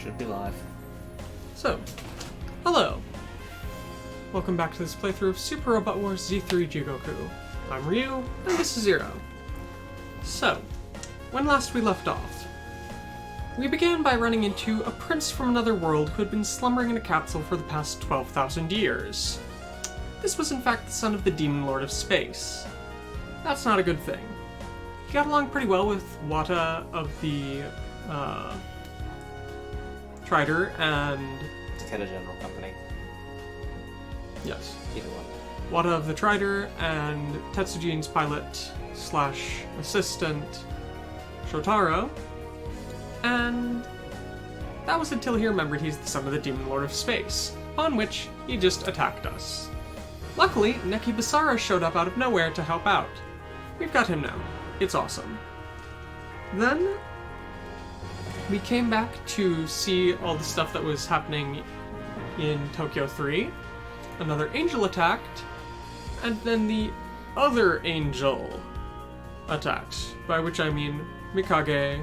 Should be live. So, hello. Welcome back to this playthrough of Super Robot Wars Z3 Jigoku. I'm Ryu, and this is Zero. So, when last we left off, we began by running into a prince from another world who had been slumbering in a capsule for the past 12,000 years. This was in fact the son of the Demon Lord of Space. That's not a good thing. He got along pretty well with Wata of the Trider and... Takeda General Company. Yes. Either one. Wata of the Trider and Tetsujin's pilot / assistant, Shotaro. And that was until he remembered he's the son of the Demon Lord of Space, on which he just attacked us. Luckily, Neki Basara showed up out of nowhere to help out. We've got him now. It's awesome. Then we came back to see all the stuff that was happening in Tokyo 3. Another angel attacked, and then the other angel attacked, by which I mean Mikage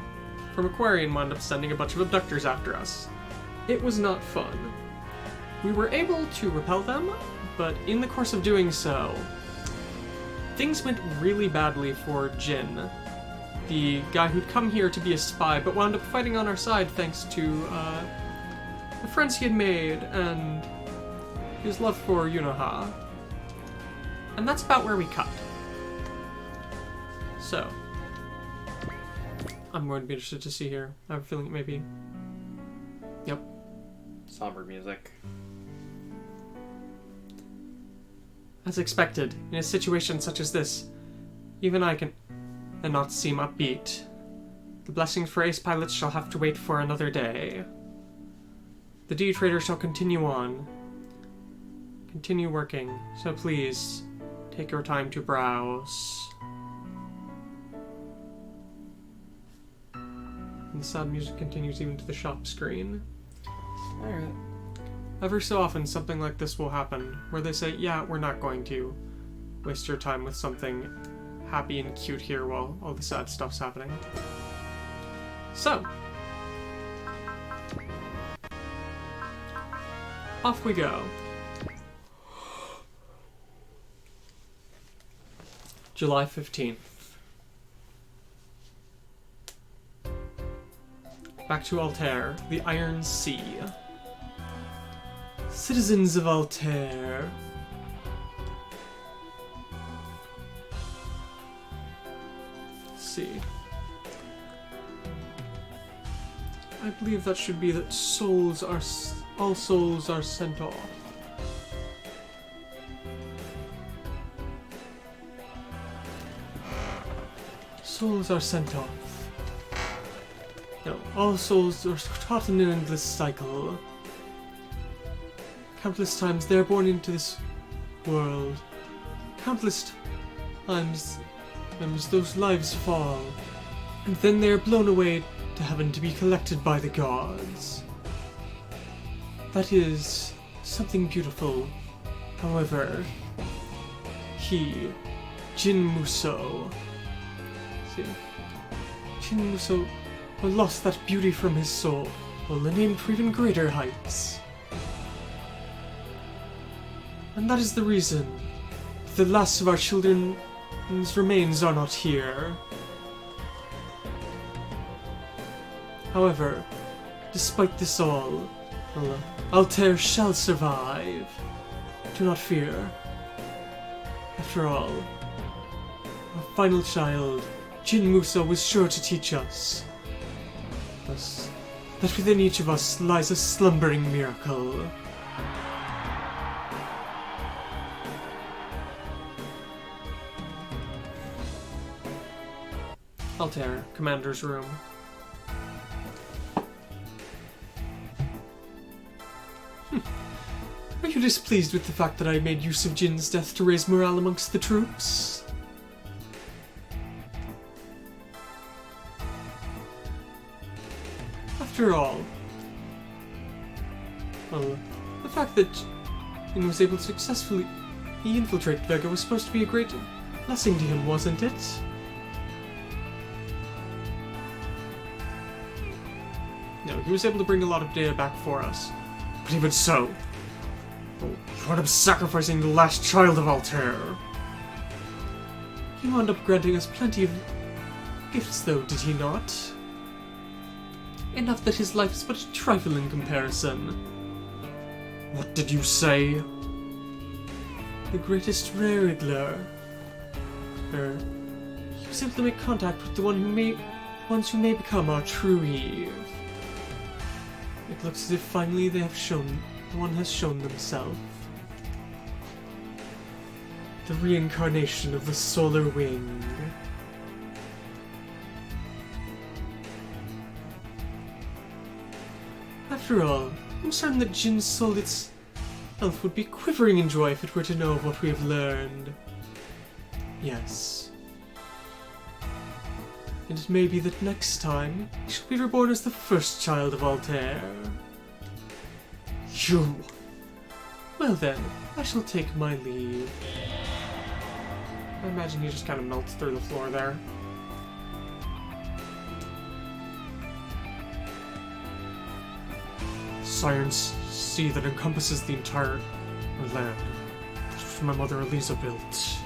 from Aquarian wound up sending a bunch of abductors after us. It was not fun. We were able to repel them, but in the course of doing so, things went really badly for Jin, the guy who'd come here to be a spy, but wound up fighting on our side thanks to the friends he had made and his love for Yunoha. And that's about where we cut. So, I'm going to be interested to see here. I have a feeling it may be... Yep. Somber music. As expected, in a situation such as this, even I can not seem upbeat. The blessings for ace pilots shall have to wait for another day. The D-Trader shall continue on. Continue working, so please, take your time to browse. And the sad music continues even to the shop screen. Alright. Ever so often something like this will happen, where they say, yeah, we're not going to waste your time with something happy and cute here while all the sad stuff's happening. So, off we go. July 15th. Back to Altair, the Iron Sea. Citizens of Altair. Let's see. I believe that should be that all souls are sent off. Souls are sent off. No, all souls are caught in an endless cycle. Countless times they are born into this world. Countless times those lives fall. And then they are blown away to heaven to be collected by the gods. That is something beautiful. However, he, Jin Muso, Jin Muso lost that beauty from his soul, while aimed for even greater heights. And that is the reason the last of our children's remains are not here. However, despite this all, Altair shall survive. Do not fear. After all, our final child, Jin Muso, was sure to teach us that within each of us lies a slumbering miracle. Altair, Commander's room. Are you displeased with the fact that I made use of Jin's death to raise morale amongst the troops? After all, well, the fact that Jin was able to successfully infiltrate Vega was supposed to be a great blessing to him, wasn't it? No, He was able to bring a lot of data back for us. But even so, you wound up sacrificing the last child of Altair. He wound up granting us plenty of gifts, though, did he not? Enough that his life is but a trifle in comparison. What did you say? The greatest Rarigler. He was able to make contact with the ones who may become our true Eve. It looks as if finally one has shown themselves. The reincarnation of the Solar Wing. After all, I'm certain that Jin's soul itself would be quivering in joy if it were to know of what we have learned. Yes. And it may be that next time, he shall be reborn as the first child of Altair. You! Well then, I shall take my leave. I imagine he just kind of melts through the floor there. Science sea that encompasses the entire land. That's what my mother Elisa built.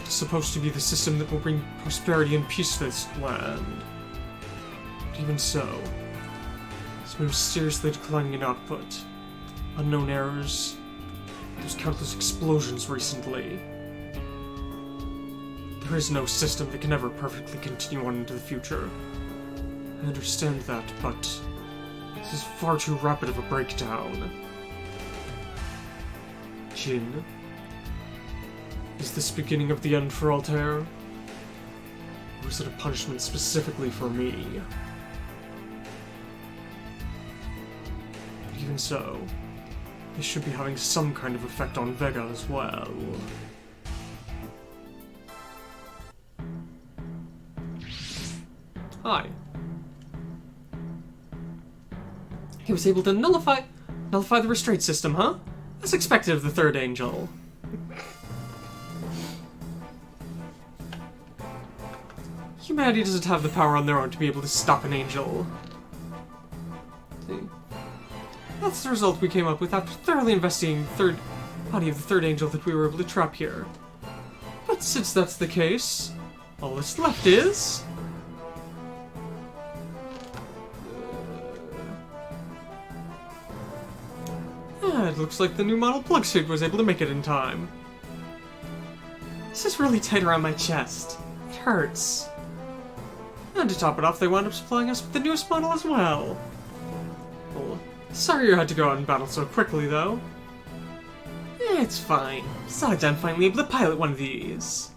It's supposed to be the system that will bring prosperity and peace to this land. But even so, it's moved seriously declining in output. Unknown errors. There's countless explosions recently. There is no system that can ever perfectly continue on into the future. I understand that, but this is far too rapid of a breakdown. Jin, is this beginning of the end for Altair? Or is it a punishment specifically for me? But even so, this should be having some kind of effect on Vega as well. Hi. He was able to nullify the restraint system, huh? As expected of the third angel. Humanity doesn't have the power on their own to be able to stop an angel. See? That's the result we came up with after thoroughly investigating the body of the third angel that we were able to trap here. But since that's the case, all that's left is... it looks like the new model plug suit was able to make it in time. This is really tight around my chest. It hurts. And to top it off, they wound up supplying us with the newest model as well. Well, sorry you had to go out and battle so quickly, though. It's fine. Besides, I'm finally able to pilot one of these.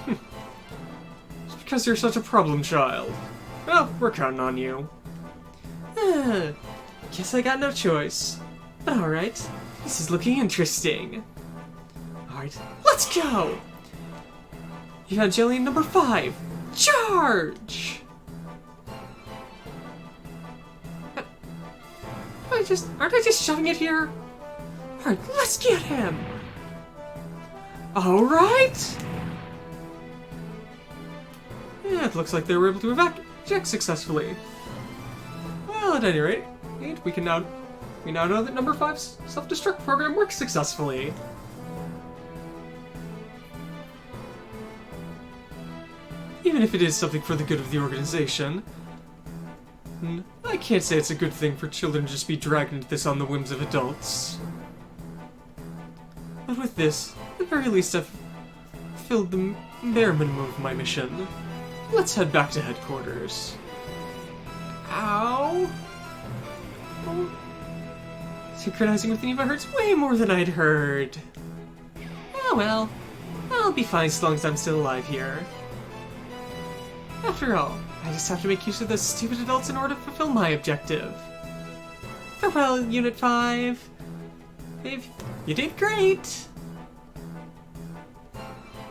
It's because you're such a problem child. Well, we're counting on you. Guess I got no choice. Alright, this is looking interesting. Alright, let's go! Evangelion number 5, charge! Aren't I just shoving it here? Alright, let's get him! Alright! Yeah, it looks like they were able to eject successfully. Well, at any rate, we now know that number 5's self-destruct program works successfully. Even if it is something for the good of the organization, I can't say it's a good thing for children to just be dragged into this on the whims of adults. But with this, at the very least I've fulfilled the bare minimum of my mission. Let's head back to headquarters. Ow! Oh. Synchronizing with Eva hurts way more than I'd heard. Oh well, I'll be fine as long as I'm still alive here. After all, I just have to make use of those stupid adults in order to fulfill my objective. Farewell, Unit 5. You did great!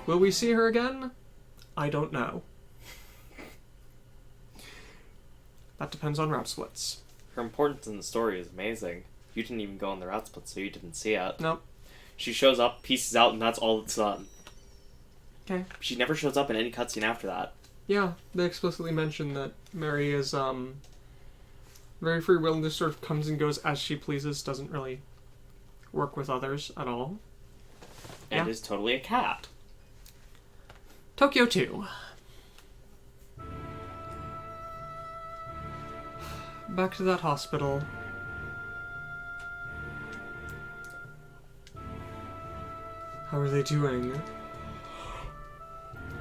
Will we see her again? I don't know. That depends on route splits. Her importance in the story is amazing. You didn't even go on the route split, so you didn't see it. Nope. She shows up, pieces out, and that's all it's done. Okay. She never shows up in any cutscene after that. Yeah, they explicitly mention that Mary is, very free will and just sort of comes and goes as she pleases, doesn't really work with others at all. And Yeah. is totally a cat. Tokyo 2. Back to that hospital. How are they doing?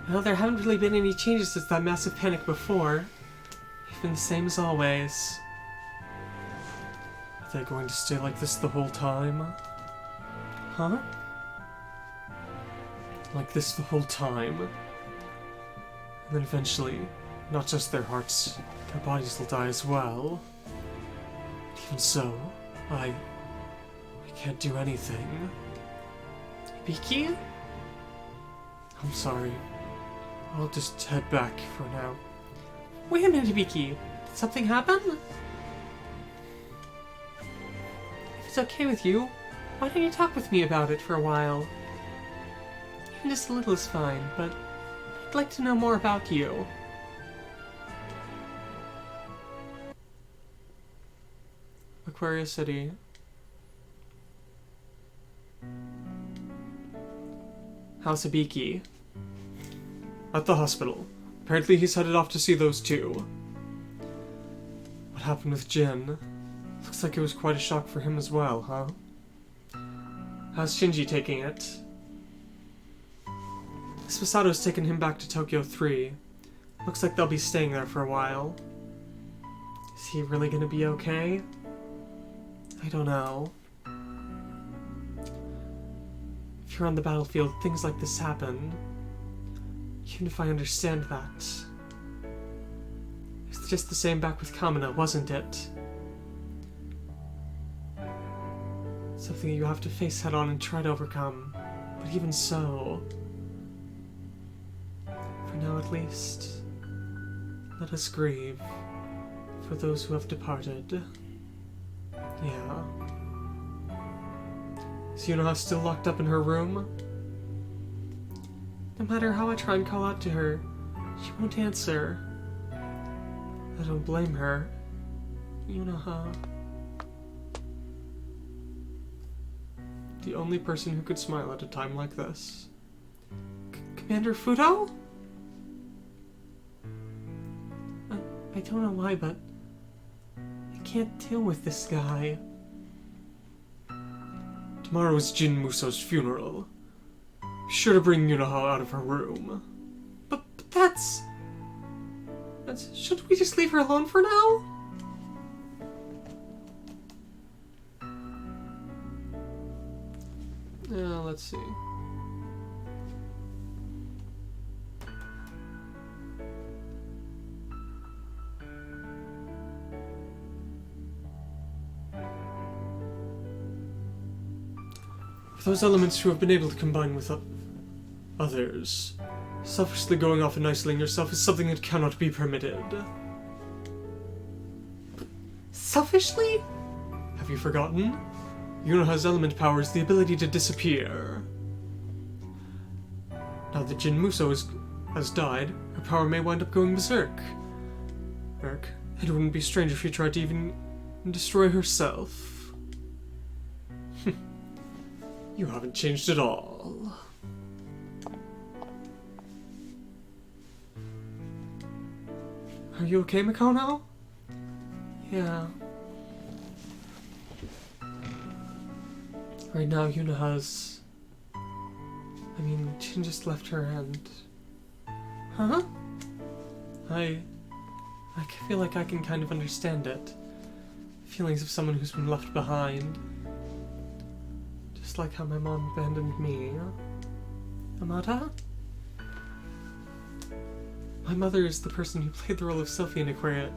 Well, there haven't really been any changes since that massive panic before. They've been the same as always. Are they going to stay like this the whole time? Huh? Like this the whole time? And then eventually, not just their hearts, their bodies will die as well. Even so, I can't do anything. Biki? I'm sorry. I'll just head back for now. Wait a minute, Biki. Did something happen? If it's okay with you, why don't you talk with me about it for a while? Even just a little is fine, but I'd like to know more about you. Aquarius City. House Abiki. At the hospital. Apparently he's headed off to see those two. What happened with Jin? Looks like it was quite a shock for him as well, huh? How's Shinji taking it? Sasato's taken him back to Tokyo 3. Looks like they'll be staying there for a while. Is he really gonna be okay? I don't know. If you're on the battlefield, things like this happen. Even if I understand that. It's just the same back with Kamina, wasn't it? Something you have to face head on and try to overcome. But even so, for now at least, let us grieve for those who have departed. Yeah. Is Yunoha still locked up in her room? No matter how I try and call out to her, she won't answer. I don't blame her. Yunoha. The only person who could smile at a time like this. Commander Fudou? I don't know why, but I can't deal with this guy. Tomorrow is Jin Muso's funeral. Be sure to bring Yunoha out of her room. But that's... Shouldn't we just leave her alone for now? Let's see. For those elements who have been able to combine with others, selfishly going off and isolating yourself is something that cannot be permitted. Selfishly? Have you forgotten? Yunoha's element power is the ability to disappear. Now that Jin Muso has died, her power may wind up going berserk. It wouldn't be strange if she tried to even destroy herself. You haven't changed at all. Are you okay, Mikono? Yeah. Right now, Yunoha's... Jin just left her and... Huh? I feel like I can kind of understand it. Feelings of someone who's been left behind. Just like how my mom abandoned me. Amata? My mother is the person who played the role of Sophie in Aquaria,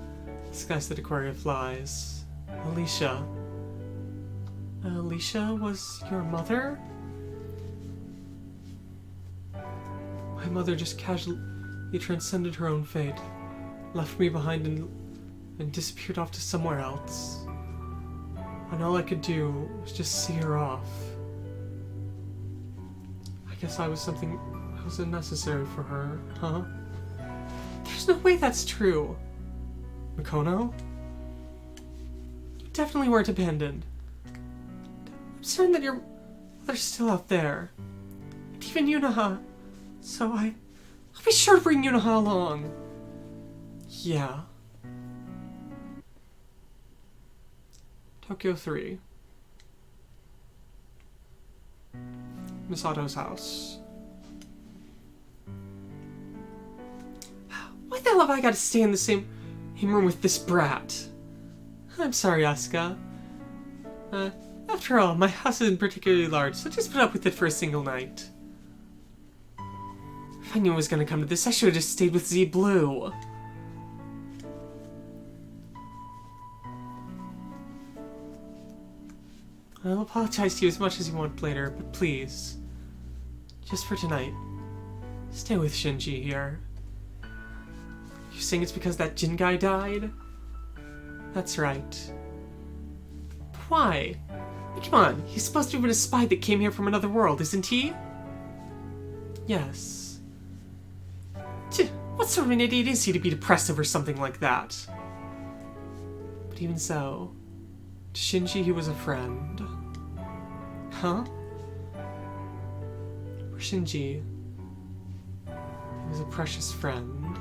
Skies That Aquaria Flies. Alicia. Alicia was your mother? My mother just casually transcended her own fate, left me behind and disappeared off to somewhere else. And all I could do was just see her off. I guess I was something that was unnecessary for her, huh? no way that's true. Mikono? You definitely weren't abandoned. I'm certain that your mother's still out there. And even Yunoha. So I'll be sure to bring Yunoha along. Yeah. Tokyo 3. Misato's house. Why the hell have I got to stay in the same room with this brat? I'm sorry, Asuka. After all, my house isn't particularly large, so just put up with it for a single night. If I knew it was gonna come to this, I should have just stayed with Z Blue. I'll apologize to you as much as you want later, but please, just for tonight, stay with Shinji here. You saying it's because that Jin guy died? That's right. But why? Come on, he's supposed to have been a spy that came here from another world, isn't he? Yes. What sort of an idiot is he to be depressed over something like that? But even so, to Shinji he was a friend. Huh? For Shinji, he was a precious friend.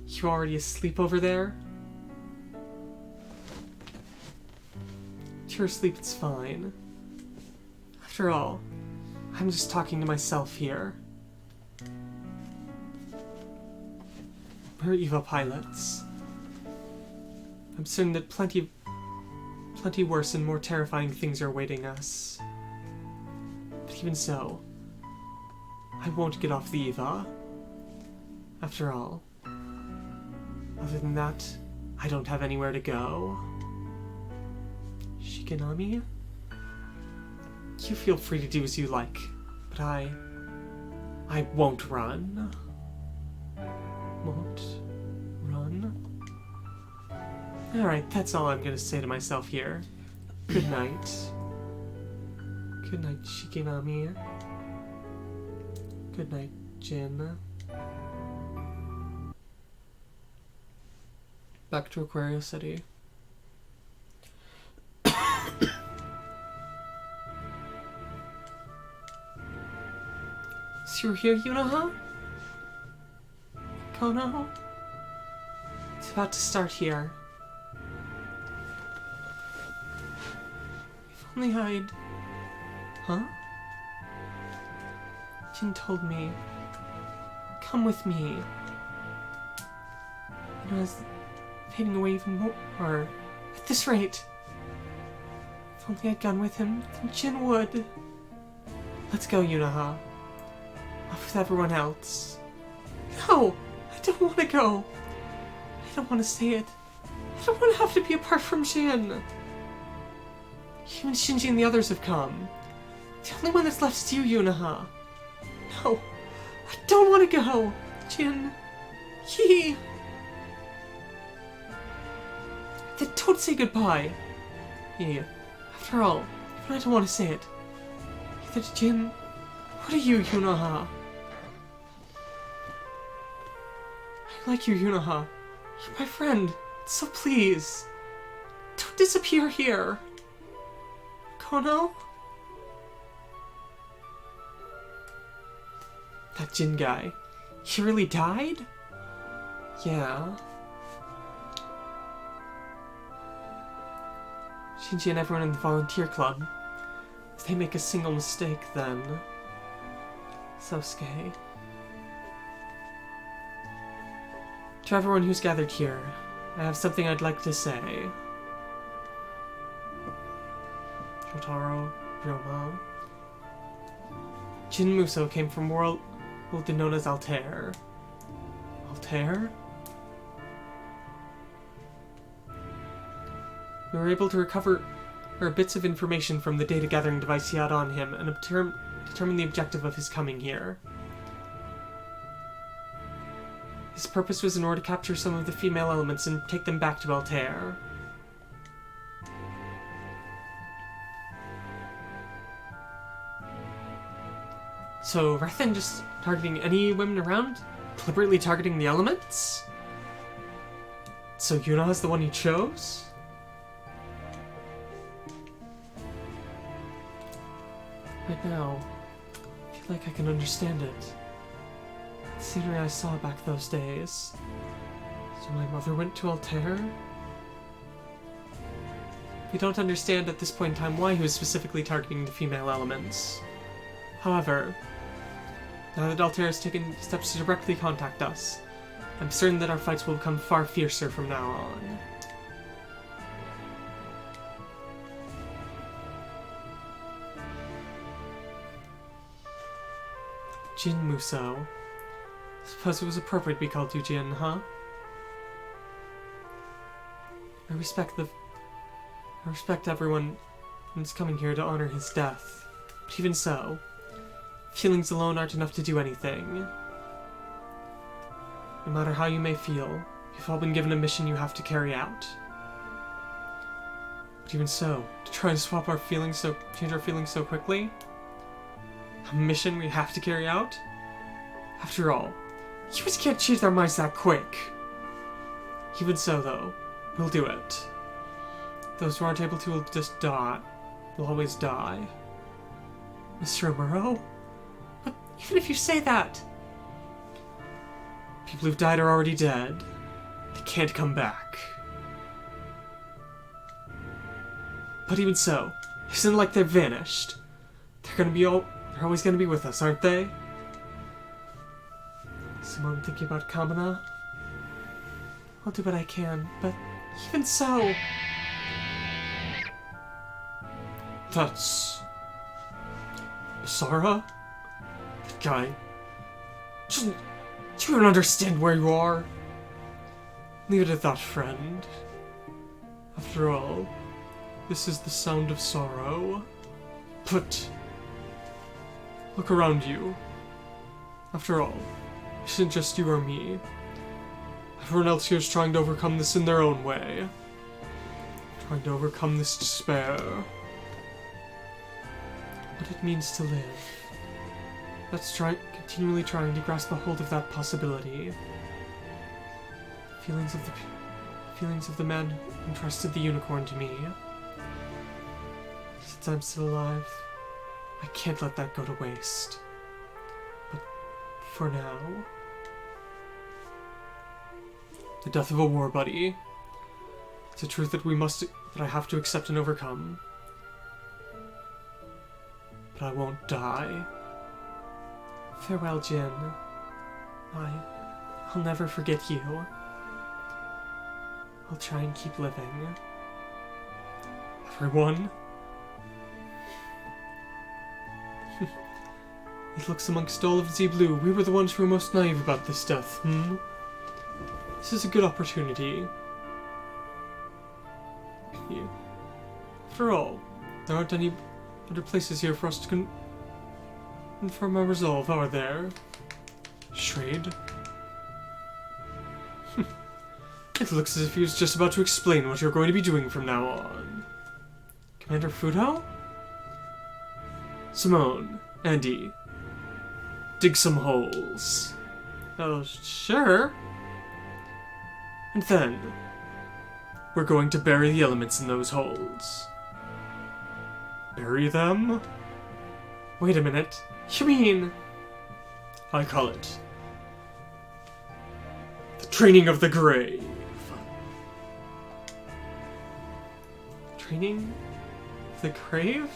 You already asleep over there? If you're asleep, it's fine. After all, I'm just talking to myself here. We're EVA pilots. I'm certain that plenty worse and more terrifying things are awaiting us. But even so, I won't get off the EVA. After all, other than that, I don't have anywhere to go. Shigenami? You feel free to do as you like, but I won't run. Won't run? Alright, that's all I'm gonna say to myself here. Good night. Good night, Shigenami. Good night, Jin. Back to Aquario City. So you're here, Yunoha? Kono? It's about to start here. If only I'd... Huh? Jin told me. Come with me. And I was fading away even more. At this rate. If only I'd gone with him, then Jin would. Let's go, Yunoha. Off with everyone else. No! I don't want to go. I don't want to say it. I don't want to have to be apart from Jin. Even Shinji and the others have come. The only one that's left is you, Yunoha. No, I don't want to go. Jin. Then don't say goodbye. After all, even I don't want to say it. Either to Jin, or to you, Yunoha. I like you, Yunoha. You're my friend, so please, don't disappear here. Kono? That Jin guy, he really died? Yeah. Shinji and everyone in the volunteer club. If they make a single mistake, then... Sosuke. To everyone who's gathered here, I have something I'd like to say. Shotaro, Ryoma. Jin Muso came from world known as Altair. Altair? We were able to recover bits of information from the data gathering device he had on him and determine the objective of his coming here. His purpose was in order to capture some of the female elements and take them back to Altair. So rather than just targeting any women around, deliberately targeting the elements? So Yunoha's the one he chose? Right now, I feel like I can understand it. The scenery I saw back those days. So my mother went to Altair? We don't understand at this point in time why he was specifically targeting the female elements. However, now that Altair has taken steps to directly contact us, I'm certain that our fights will become far fiercer from now on. Jin Muso. Suppose it was appropriate we called you Jin, huh? I respect everyone who's coming here to honor his death. But even so, feelings alone aren't enough to do anything. No matter how you may feel, you've all been given a mission you have to carry out. But even so, to try and change our feelings so quickly? A mission we have to carry out? After all, humans can't change their minds that quick. Even so, though, we'll do it. Those who aren't able to will just die. Will always die. Mr. Amuro? But even if you say that... People who've died are already dead. They can't come back. But even so, it isn't like they've vanished. They're always gonna be with us, aren't they? Someone thinking about Kamina? I'll do what I can, but even so... That's... Isara? That guy... Do you even understand where you are? Leave it at that, friend. After all, this is the sound of sorrow. But... look around you. After all, it isn't just you or me. Everyone else here is trying to overcome this in their own way. Trying to overcome this despair. What it means to live. Let's continually trying to grasp a hold of that possibility. Feelings of the man who entrusted the unicorn to me. Since I'm still alive, I can't let that go to waste. But for now... The death of a war buddy. It's a truth that I have to accept and overcome. But I won't die. Farewell, Jin. I'll never forget you. I'll try and keep living. Everyone? It looks amongst all of Z Blue, we were the ones who were most naive about this death, This is a good opportunity. Yeah. After all, there aren't any other places here for us to confirm our resolve, are there? Shrade? It looks as if he was just about to explain what you're going to be doing from now on. Commander Fudou? Simone, Andy, dig some holes. Oh, sure. And then, we're going to bury the elements in those holes. Bury them? Wait a minute. You mean... I call it... the training of the grave. Training of the grave?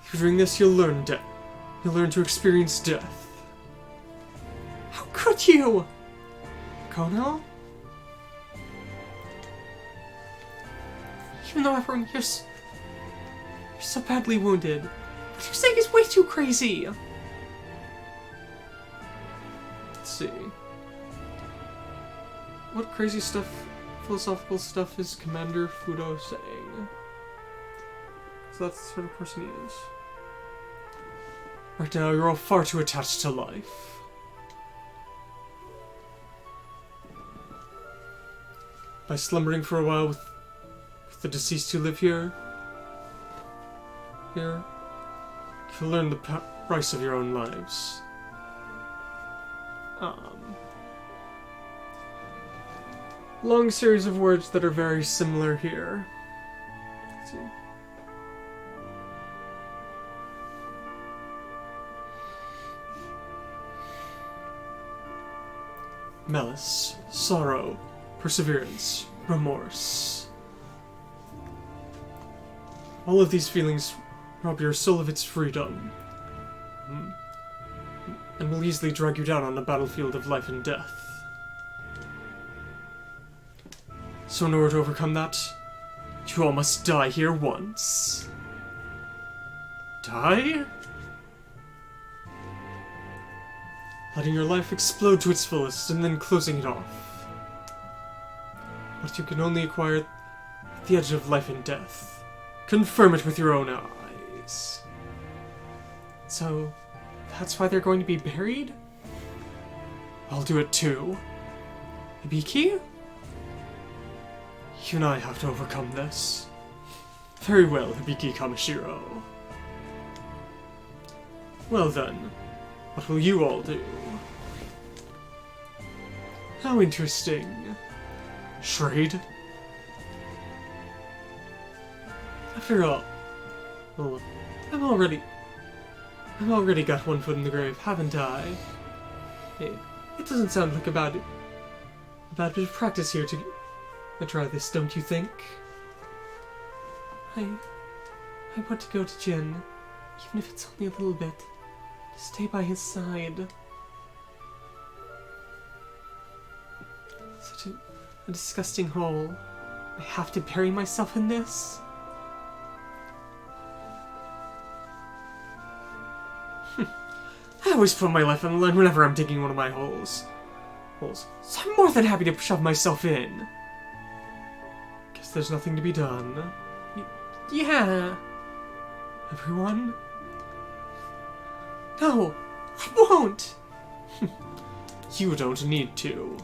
Through doing this, you'll learn death. You'll learn to experience death. How could you? Kono? Even though everyone here's... you're so badly wounded. What you're saying is way too crazy. Let's see. What crazy stuff, philosophical stuff is Commander Fudou saying? So that's the sort of person he is. Right now, you're all far too attached to life. By slumbering for a while with the deceased who live here, You'll learn the price of your own lives. Long series of words that are very similar here. Let's see. Malice, sorrow, perseverance, remorse. All of these feelings rob your soul of its freedom, and will easily drag you down on the battlefield of life and death. So in order to overcome that, you all must die here once. Die? Letting your life explode to its fullest and then closing it off. But you can only acquire at the edge of life and death. Confirm it with your own eyes. So, that's why they're going to be buried? I'll do it too. Hibiki? You and I have to overcome this. Very well, Hibiki Kamishiro. Well then, what will you all do? How interesting. Trade? After all, well, I've already got one foot in the grave, haven't I? Hey, it doesn't sound like a bad bit of practice here to try this, don't you think? I want to go to Jin, even if it's only a little bit, to stay by his side. Such a disgusting hole. I have to bury myself in this? I always put my life on the line whenever I'm digging one of my holes. So I'm more than happy to shove myself in. Guess there's nothing to be done. Yeah. Everyone? No, I won't. You don't need to.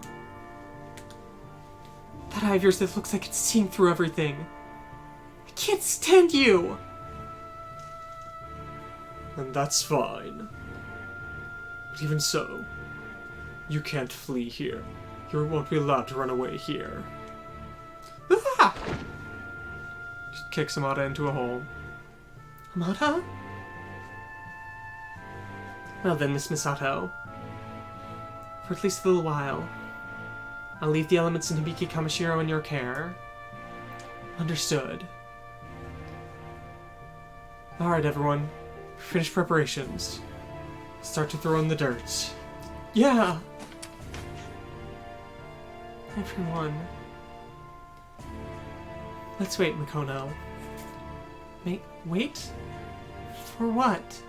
That eye of yours that looks like it's seeing through everything. I can't stand you. And that's fine. But even so, you can't flee here. You won't be allowed to run away here. Ah! She kicks Amada into a hole. Amada? Well then, Miss Misato. For at least a little while, I'll leave the elements in Hibiki Kamishiro in your care. Understood. Alright everyone, finish preparations. Start to throw in the dirt. Yeah! Everyone. Let's wait, Mikono. Wait? For what?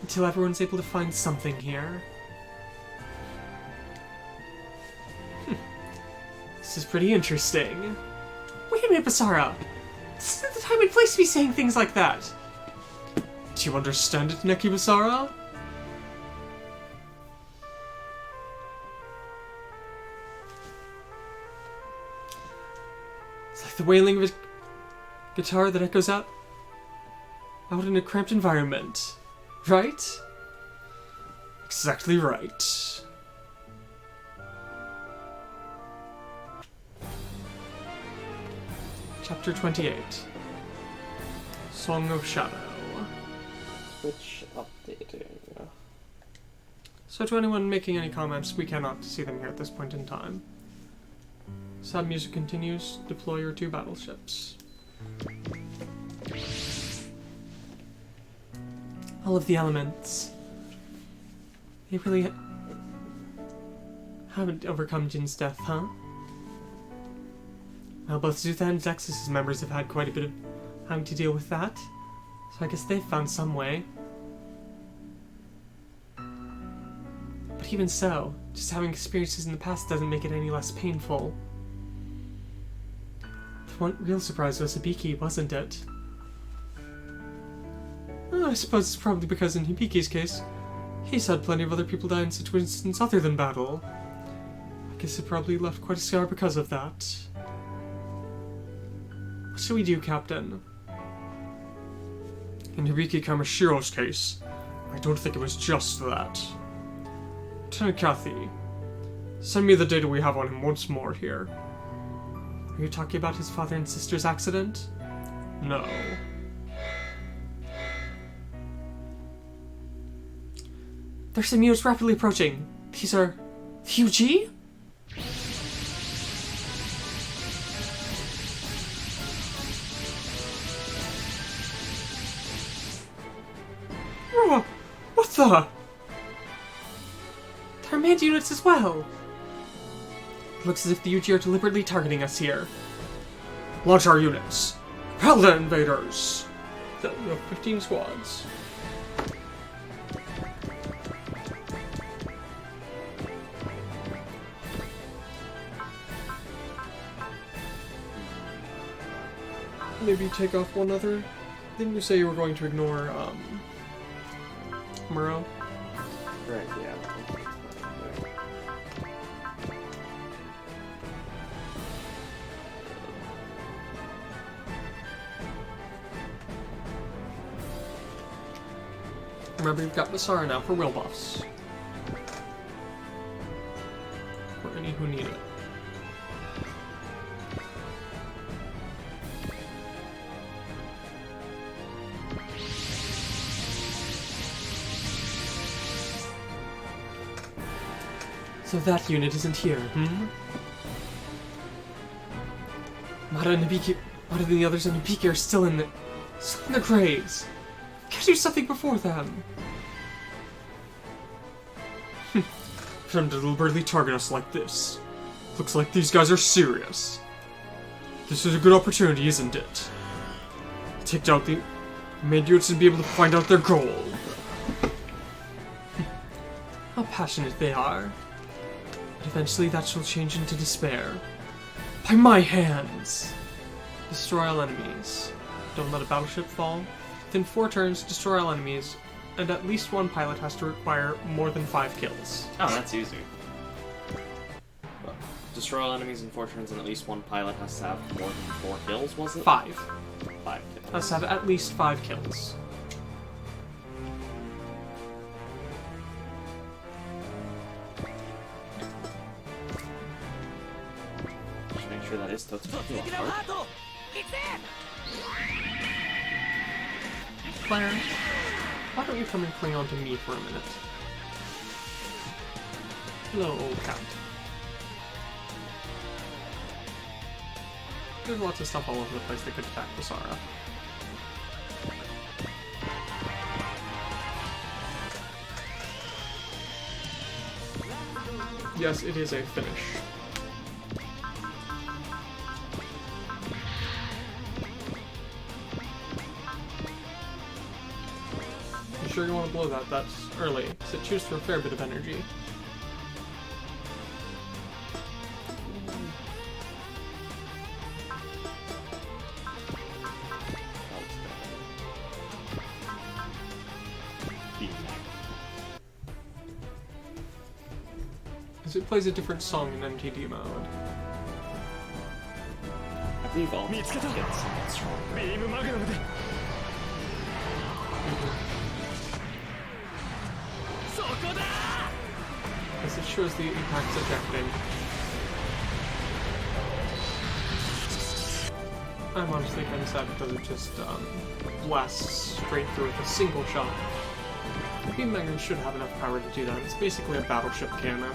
Until everyone's able to find something here. This is pretty interesting. Wait a minute, Basara! This isn't the time and place to be saying things like that! Do you understand it, Neki Basara? It's like the wailing of a guitar that echoes out in a cramped environment. Right? Exactly right. Chapter 28. Song of Shadow. Which updating? So to anyone making any comments, we cannot see them here at this point in time. Sad music continues. Deploy your 2 battleships. All of the elements. They really haven't overcome Jin's death, huh? Well, both Zutha and Zexus' members have had quite a bit of having to deal with that. So I guess they've found some way. But even so, just having experiences in the past doesn't make it any less painful. The one real surprise was Hibiki, wasn't it? I suppose it's probably because in Hibiki's case, he's had plenty of other people die in situations other than battle. I guess it probably left quite a scar because of that. What should we do, Captain? In Hibiki Kamashiro's case, I don't think it was just that. Lieutenant Kathy, send me the data we have on him once more here. Are you talking about his father and sister's accident? No. There's some units rapidly approaching. These are... UG? Oh, what the? There are manned units as well. It looks as if the UG are deliberately targeting us here. Launch our units. Repel the invaders. We have 15 squads. Maybe take off one other. Didn't you say you were going to ignore, Muro? Right, yeah. Remember, you've got Basara now for will buffs. For any who need it. So that unit isn't here, Mara and Hibiki, Mara and the others in Hibiki are still in the graves. Can't do something before them. For them to deliberately target us like this. Looks like these guys are serious. This is a good opportunity, isn't it? Take out the main units and be able to find out their goal. How passionate they are. But eventually that shall change into despair. By my hands! Destroy all enemies. Don't let a battleship fall. Within 4 turns, destroy all enemies, and at least one pilot has to require more than 5 kills. Oh, that's easy. Destroy all enemies in 4 turns, and at least one pilot has to have more than 4 kills, was it? 5. 5 kills. Has to have at least 5 kills. Just make sure that is Totsuki card. Claire, why don't you come and cling on to me for a minute? Hello, old cat. There's lots of stuff all over the place that could attack Basara. Yes, it is a finish. You sure you want to blow that? That's early, because it chews through a fair bit of energy. It plays a different song in MTD mode. I believe all the targets get stronger. As it shows the impacts ejecting. I'm honestly kind of sad because it just blasts straight through with a single shot. The beam magnet should have enough power to do that. It's basically a battleship cannon.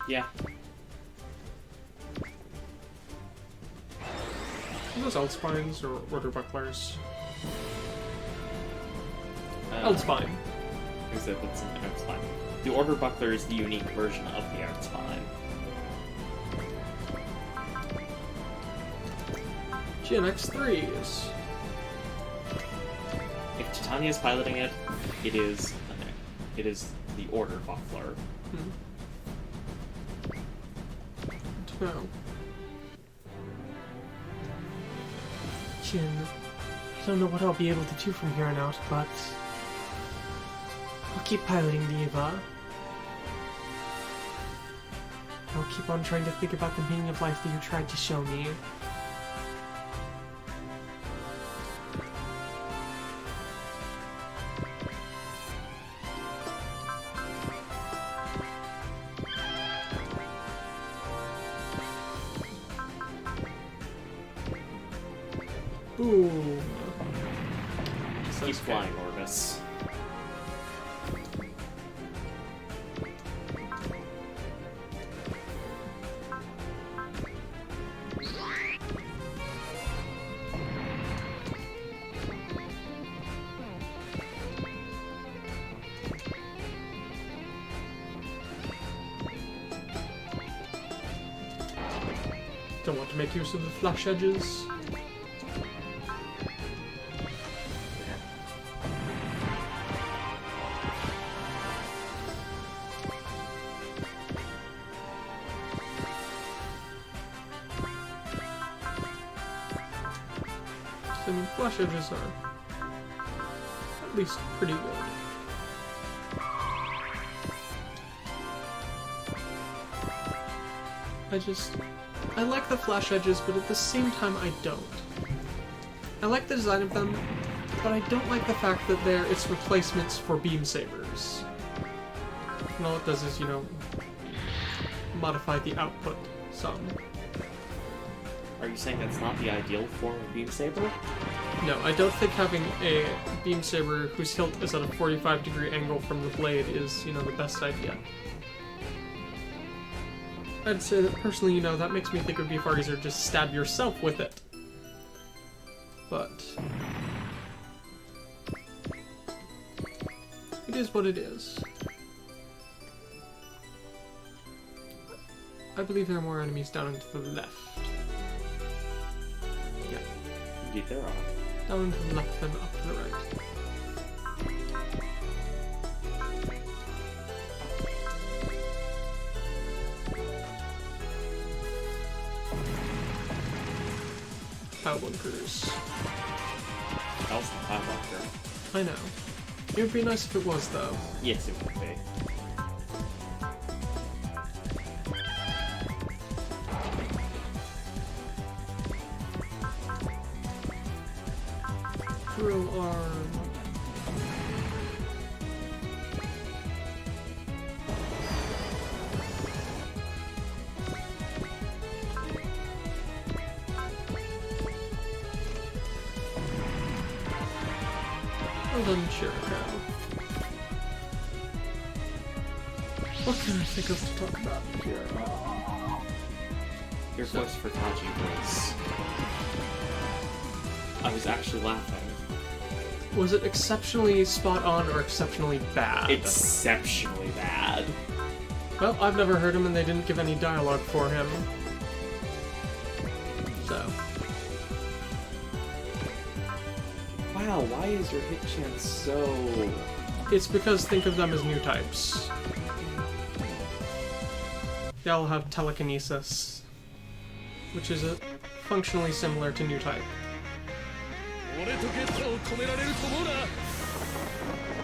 Yeah. Are those Eldspines or Order Bucklers? Eldspine. Except it's an Eldspine. The Order Buckler is the unique version of the Eldspine. GNX3s. If Titania's piloting it, it is the Order Buckler. No. Jin, I don't know what I'll be able to do from here on out, but I'll keep piloting the Eva. I'll keep on trying to think about the meaning of life that you tried to show me. Boom. Keep flying, Orvis. Don't want to make use of the flash edges. Some flash edges are at least pretty good. I like the flash edges, but at the same time I don't. I like the design of them, but I don't like the fact that it's replacements for beam sabers. And all it does is, modify the output some. Are you saying that's not the ideal form of beam saber? No, I don't think having a beam saber whose hilt is at a 45-degree angle from the blade is, the best idea. I'd say that personally, that makes me think it would be far easier to just stab yourself with it. But it is what it is. I believe there are more enemies down and to the left. Yeah. Indeed there are. Down and to the left and up to the right. Power bunkers. That was the power bunker. I know. It would be nice if it was, though. Yes, it would be. Drill arm. Well done, Shiriko. What can I think of to talk about here? Your voice for Taji was... I was actually laughing. Was it exceptionally spot on or exceptionally bad? Exceptionally bad. Well, I've never heard him and they didn't give any dialogue for him. So. Wow, why is your hit chance so... It's because think of them as new types. They all have telekinesis, which is functionally similar to new type.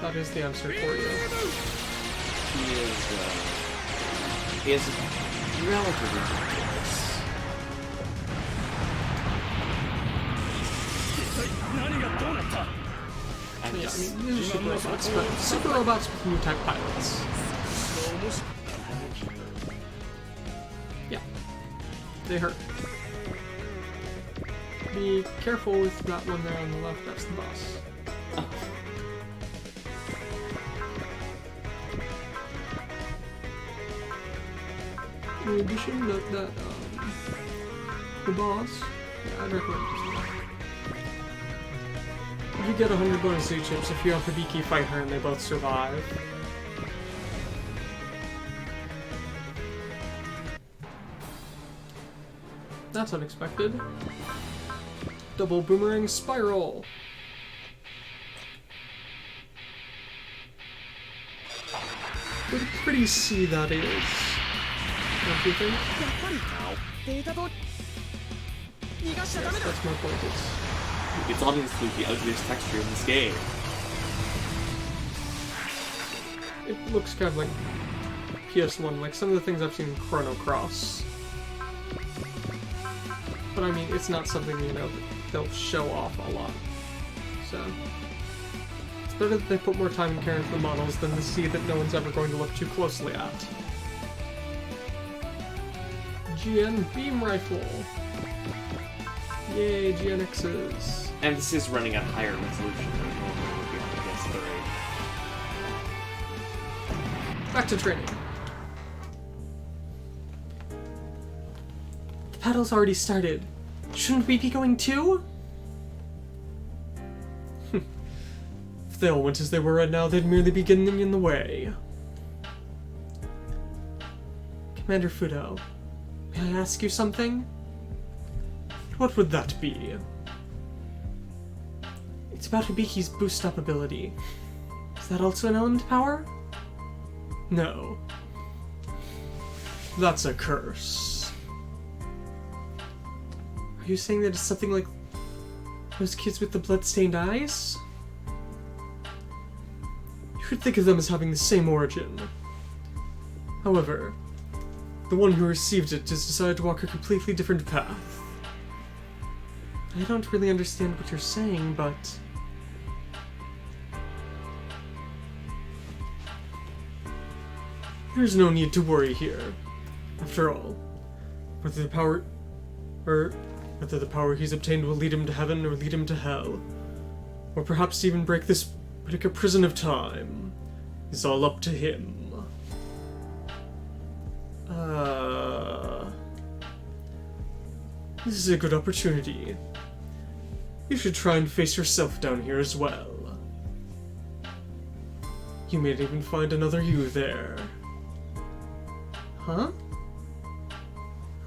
That is the answer for you. He is relatively ridiculous. Yeah, I mean, these are super robots, but super robots with new type pilots. Yeah. They hurt. Be careful with that one there on the left, that's the boss. Oh. In addition, note that the boss, yeah, I'd recommend using that. You get 100 bonus Z chips if you have Hibiki fight her and they both survive. That's unexpected. Double boomerang spiral. What a pretty C that is. Don't you think? Yes, that's my point. It's obviously the ugliest texture in this game. It looks kind of like PS1, like some of the things I've seen in Chrono Cross. But I mean, it's not something, that they'll show off a lot. So, it's better that they put more time and care into the models than to see that no one's ever going to look too closely at. GN Beam Rifle. Yay, GNXs. And this is running at higher resolution than it normally would be on the PS3. Back to training. The battle's already started. Shouldn't we be going too? If they all went as they were right now, they'd merely be getting in the way. Commander Fudou, may I ask you something? What would that be? It's about Hibiki's boost up ability. Is that also an element power? No. That's a curse. Are you saying that it's something like those kids with the blood-stained eyes? You could think of them as having the same origin. However, the one who received it has decided to walk a completely different path. I don't really understand what you're saying, but... there's no need to worry here. After all, whether the power he's obtained will lead him to heaven or lead him to hell, or perhaps even break this particular prison of time, is all up to him. This is a good opportunity. You should try and face yourself down here as well. You may even find another you there. Huh?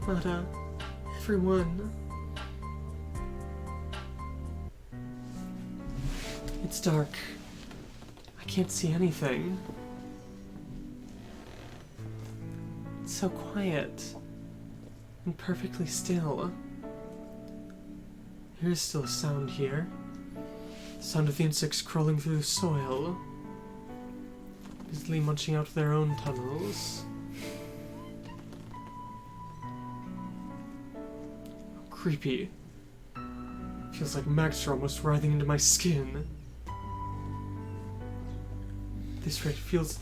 Hamada, everyone. It's dark. I can't see anything. It's so quiet and perfectly still. There is still a sound here. The sound of the insects crawling through the soil, busily munching out their own tunnels. Creepy. Feels like maggots are almost writhing into my skin. At this rate, it feels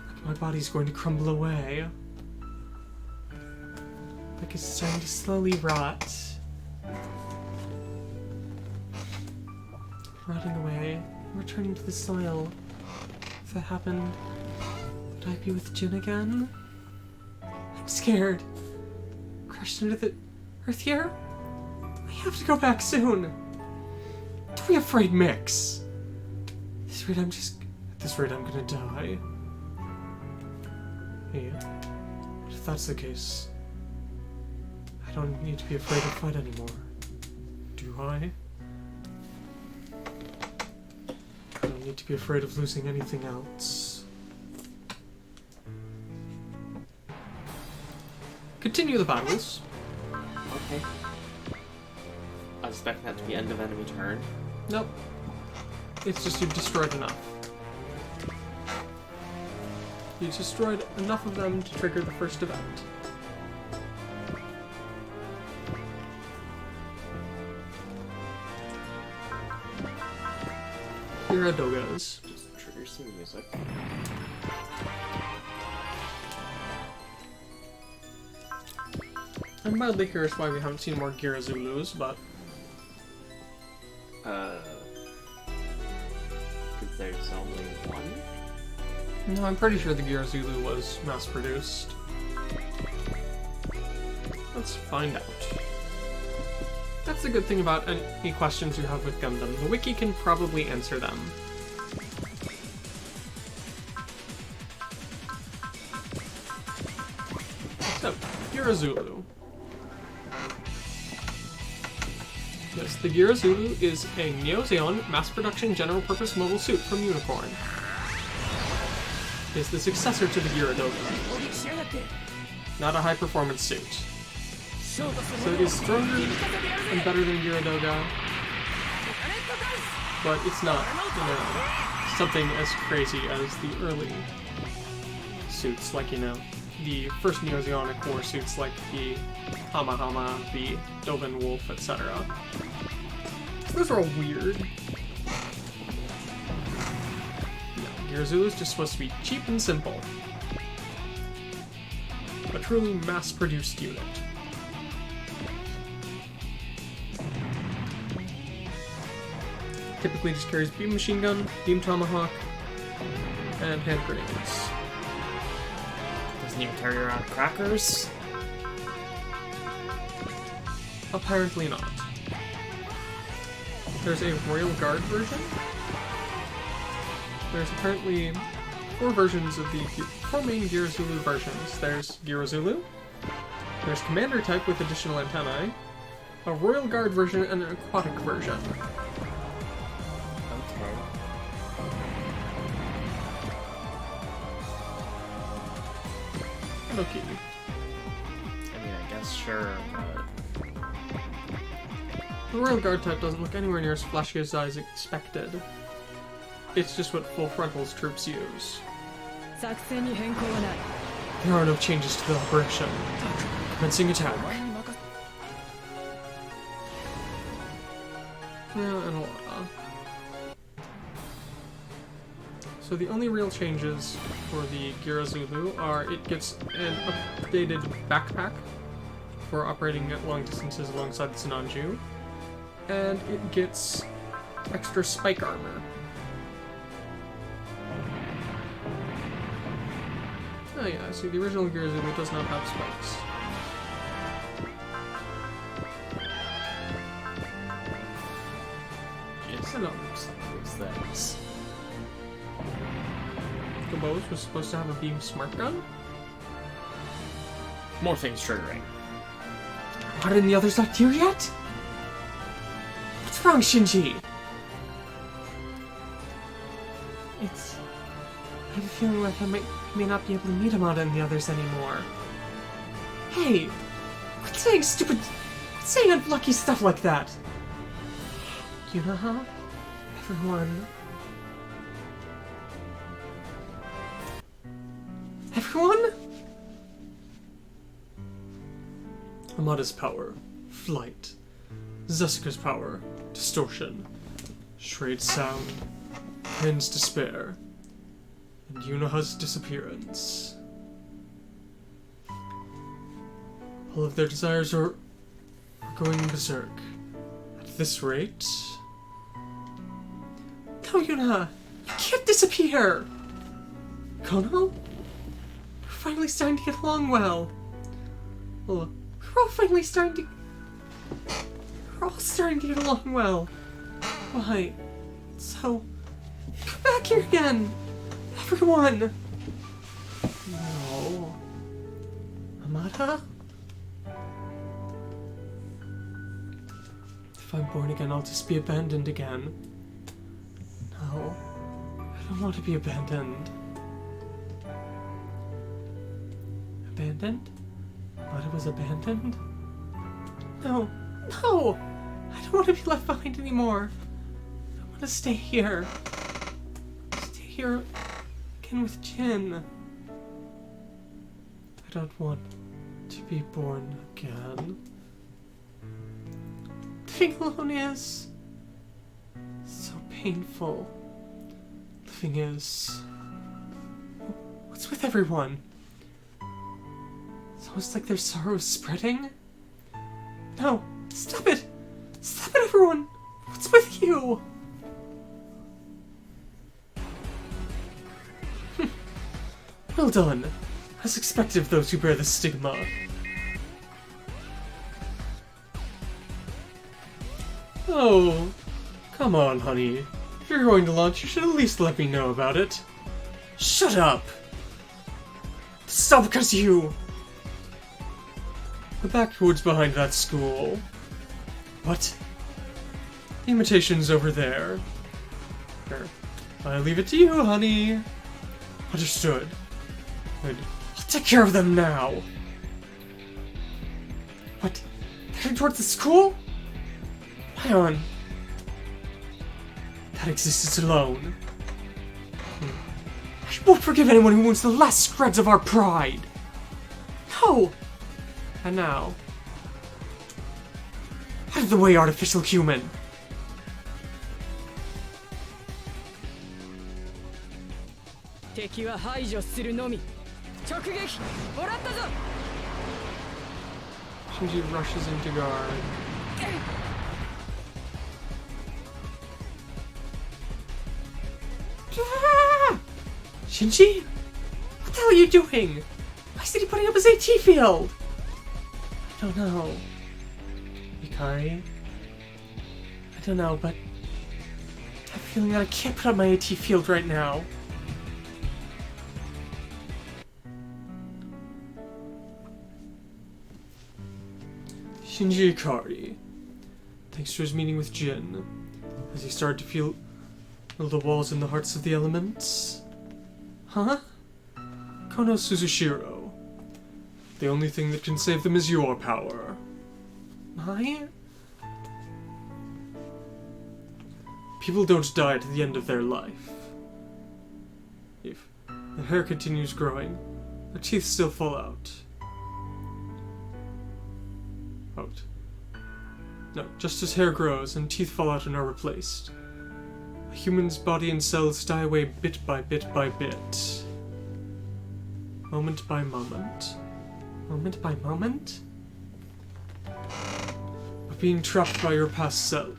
like my body's going to crumble away. Like it's starting to slowly rot. Rotting away, returning to the soil. If that happened, would I be with Jin again? I'm scared. Crashed into the earth here? I have to go back soon. Don't be afraid, Mix. At this rate, I'm gonna die. Hey, but if that's the case, I don't need to be afraid to fight anymore. Do I? I don't need to be afraid of losing anything else. Continue the battles. Okay. I was expecting that to be end of enemy turn. Nope. It's just you've destroyed enough. You destroyed enough of them to trigger the first event. Here are Dogas. Just trigger some music. I'm mildly curious why we haven't seen more Gira Zulus, but... Because there's only one? no, I'm pretty sure the Gira Zulu was mass-produced. Let's find out. That's the good thing about any questions you have with Gundam. The wiki can probably answer them. So, Gira Zulu. Yes, the Gira Zulu is a Neo Zeon mass-production general-purpose mobile suit from Unicorn. It is the successor to the Gira Doga. Not a high-performance suit. So it is stronger and better than Gira Doga, but it's not, something as crazy as the early suits, like, the first Neo Zeonic War suits like the Hama Hama, the Doven Wolf, etc. Those are all weird. No, Gira Zulu is just supposed to be cheap and simple. A truly mass-produced unit. typically just carries beam machine gun, beam tomahawk, and hand grenades. Doesn't even carry around crackers? Apparently not. There's a Royal Guard version. There's apparently 4 versions of the 4 main Girozulu versions. There's Girozulu, there's Commander type with additional antennae, a Royal Guard version, and an aquatic version. Okay. Okay. I mean, I guess sure, but... The Royal Guard type doesn't look anywhere near as flashy as I expected. It's just what full frontals troops use. There are no changes to the operation. Commencing attack. Yeah, and a lot. So the only real changes for the Girozulu are it gets an updated backpack for operating at long distances alongside the Sinanju, and it gets extra spike armor. Oh yeah, see, the original Girozulu does not have spikes. Just Hello. those things. Gobos was supposed to have a beam smart gun? More things triggering. Are the others not here yet? What's wrong, Shinji? I have a feeling like I may not be able to meet Amada and the others anymore. Hey! Quit saying unlucky stuff like that! Yunoha? Everyone... Everyone? Amada's power. Flight. Zesika's power. Distortion. Shrade sound. Ren's despair. And Yunoha's disappearance. All of their desires are going berserk. At this rate... No, Yunoha! You can't disappear! Kono? We're finally starting to get along well. We're all finally starting to... We're all starting to get along well. Why? So... Come back here again! Everyone! No... Amada? If I'm born again, I'll just be abandoned again. No. I don't want to be abandoned. Abandoned? Amada was abandoned? No. No! I don't want to be left behind anymore. I want to stay here. Stay here again with Jin. I don't want to be born again. Living alone is so painful. Living is... What's with everyone? It's almost like their sorrow is spreading. No, stop it! Stop it, everyone! What's with you? Well done. As expected of those who bear the stigma. Oh, come on, honey. If you're going to launch, you should at least let me know about it. Shut up! This is all because you... The backwoods behind that school. What? The imitation's over there. Here. I leave it to you, honey. Understood. Good. I'll take care of them now. What? Heading towards the school? Why on? That exists alone. I won't forgive anyone who wounds the last shreds of our pride. No! And now... Out of the way, artificial human! Shinji rushes into guard. Ah! Shinji? What the hell are you doing? Why is he putting up his AT field? I don't know. Hikari? I don't know, but I'm feeling that I can't put up my AT field right now. Shinji Hikari. Thanks to his meeting with Jin, as he started to feel the walls in the hearts of the elements. Huh? Kono Suzushiro. The only thing that can save them is your power. My? People don't die at the end of their life. If their hair continues growing, their teeth still fall out. No, just as hair grows and teeth fall out and are replaced. A human's body and cells die away bit by bit by bit. Moment by moment. Moment by moment? But being trapped by your past self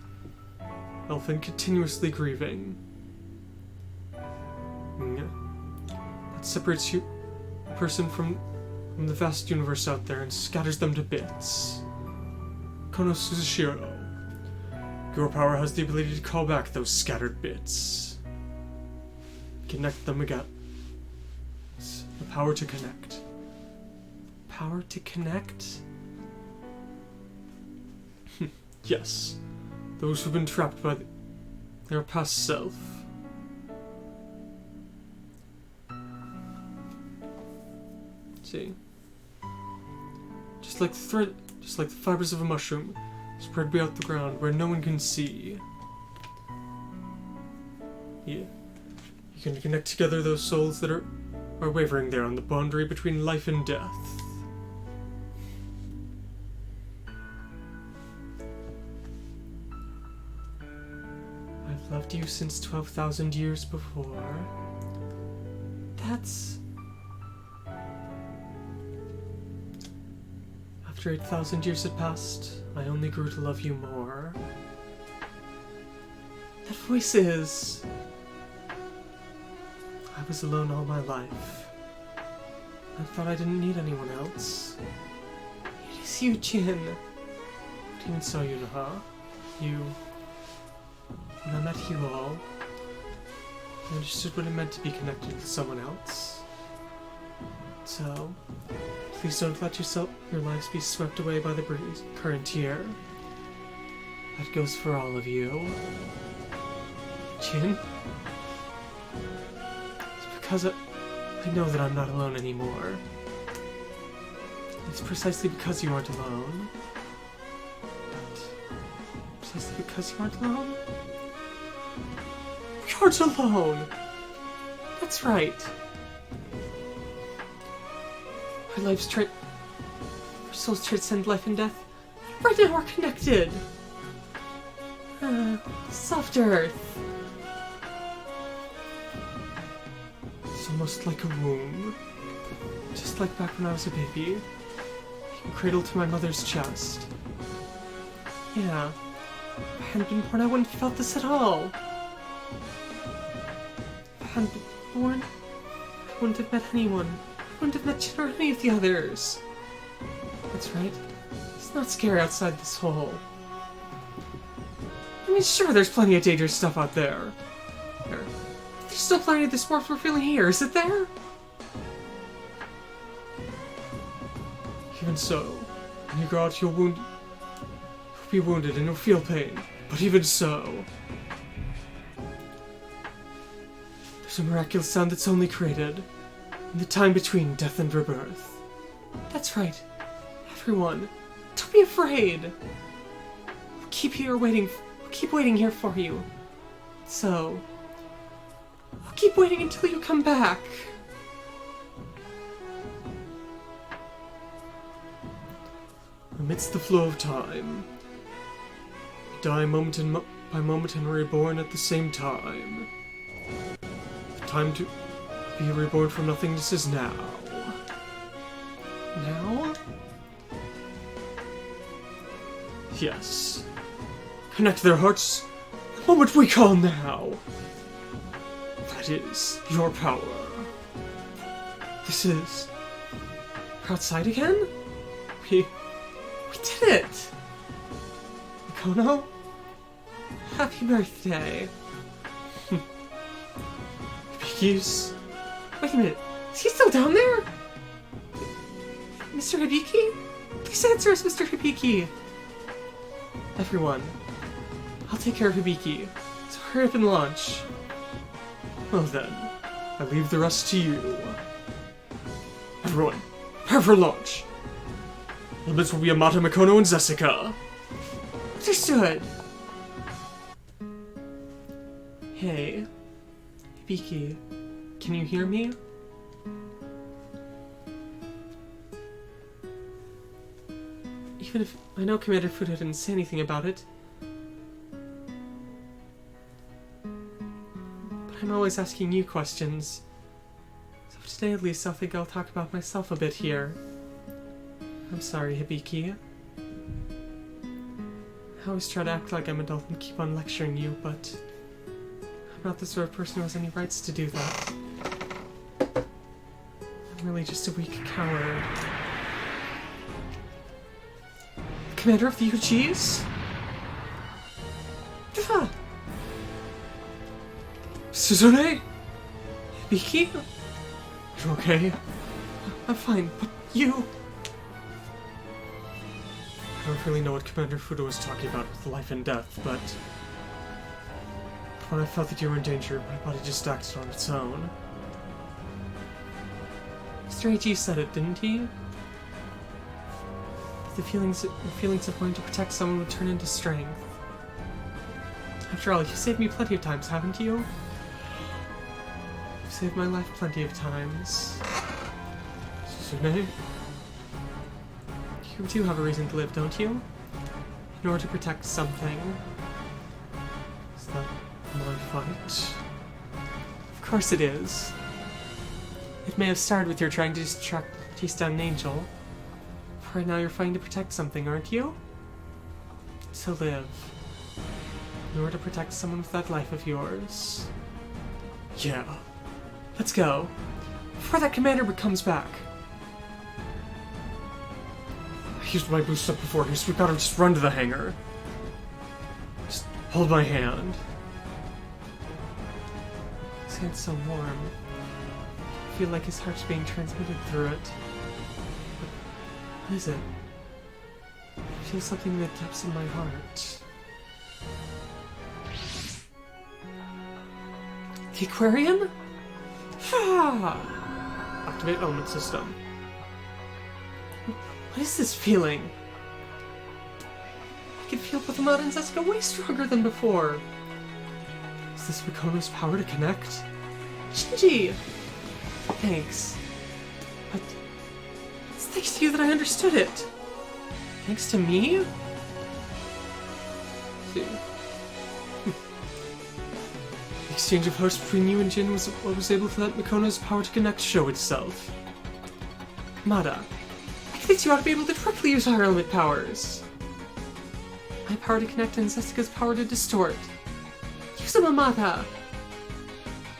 and continuously grieving. That separates you, a person from the vast universe out there and scatters them to bits. Kono Suzushiro. Your power has the ability to call back those scattered bits. Connect them again. It's the power to connect. Power to connect? Yes. Those who've been trapped by their past self. See? Just like the fibers of a mushroom, spread beyond the ground where no one can see. Yeah. You can connect together those souls that are wavering there on the boundary between life and death. I've loved you since 12,000 years before. That's... After 8,000 years had passed, I only grew to love you more. That voice is... I was alone all my life. I thought I didn't need anyone else. It is you, Jin. But even so, Yunoha, when I met you all, I understood what it meant to be connected with someone else. So, please don't let your lives be swept away by the current here. That goes for all of you. Jin? It's because I know that I'm not alone anymore. It's precisely because you aren't alone. Precisely because you aren't alone? We aren't alone! That's right. Our souls transcend life and death. Right now we're connected. Soft Earth. It's almost like a womb. Just like back when I was a baby. Cradled to my mother's chest. Yeah. If I hadn't been born, I wouldn't have felt this at all. If I hadn't been born, I wouldn't have met anyone. I wouldn't have met Jin or any of the others. That's right. It's not scary outside this hole. I mean, sure, there's plenty of dangerous stuff out there. There's still plenty of this warmth we're feeling here, is it there? Even so, when you go out, you'll be wounded and you'll feel pain. But even so, there's a miraculous sound that's only created in the time between death and rebirth. That's right. Everyone, don't be afraid. We'll keep waiting here for you. So, I'll keep waiting until you come back. Amidst the flow of time, we die moment by moment and are reborn at the same time. The time to be reborn from nothingness is now. Now? Yes. Connect their hearts the moment we call now. That is your power. This is... We're outside again? We did it! Mikono? Happy birthday. Hibiki's... Wait a minute, is he still down there? Mr. Hibiki? Please answer us, Mr. Hibiki! Everyone, I'll take care of Hibiki, so hurry up and launch. Well then, I leave the rest to you. Everyone, prepare for launch! Elements will be Amata, Mikono, and Jessica. Understood! Hey, Hibiki, can you hear me? Even if I know Commander Fudou didn't say anything about it, but I'm always asking you questions. So today at least I think I'll talk about myself a bit here. I'm sorry, Hibiki. I always try to act like I'm an adult and keep on lecturing you, but I'm not the sort of person who has any rights to do that. I'm really just a weak coward. Commander of the UGs? Suzune? Hibiki? You okay? I'm fine, but you... I don't really know what Commander Fudou was talking about with life and death, but... when I felt that you were in danger, my body just acted on its own. Mr. AG said it, didn't he? The feelings of wanting to protect someone would turn into strength. After all, you've saved me plenty of times, haven't you? You've saved my life plenty of times. Suzune? You do have a reason to live, don't you? In order to protect something. Is that my fight? Of course it is. It may have started with your trying to chase down an angel. Right now you're fighting to protect something, aren't you? So live. In order to protect someone with that life of yours. Yeah. Let's go. Before that commander comes back. I used my boost up before here, so we gotta just run to the hangar. Just hold my hand. His hand's so warm. I feel like his heart's being transmitted through it. What is it? I feel something in the depths of my heart. The aquarium? Activate element system. What is this feeling? I can feel both Amata and Jessica way stronger than before. Is this Mikono's power to connect? Shinji! Thanks. But... it's thanks to you that I understood it. Thanks to me? The exchange of hearts between you and Jin was what was able to let Mikono's power to connect show itself. Mada, I think you ought to be able to directly use our element powers. My power to connect and Jessica's power to distort. Use them, Amata!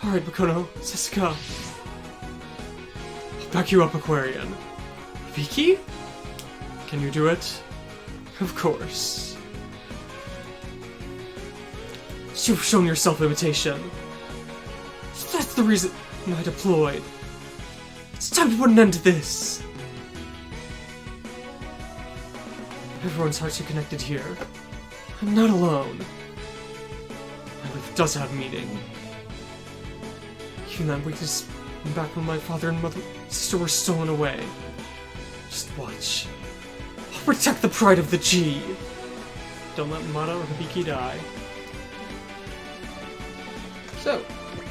Alright, Mikono, Jessica. I'll back you up, Aquarian. Viki? Can you do it? Of course. You've shown your self-imitation. So that's the reason I deployed. It's time to put an end to this. Everyone's hearts are connected here. I'm not alone. My life does have meaning. Even that weakness back when my father and sister were stolen away. Just watch. I'll protect the pride of the G. Don't let Mata or Hibiki die. So,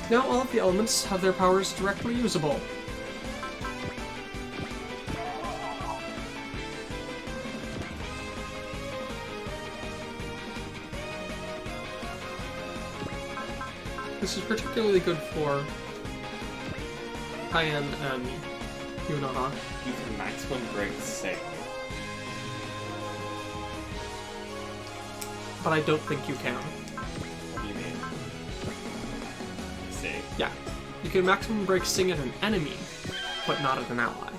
now all of the elements have their powers directly usable. This is particularly good for Cayenne and Yunoha. You can maximum break sail. But I don't think you can. What do you mean? See? Yeah. You can maximum break Sing at an enemy, but not at an ally.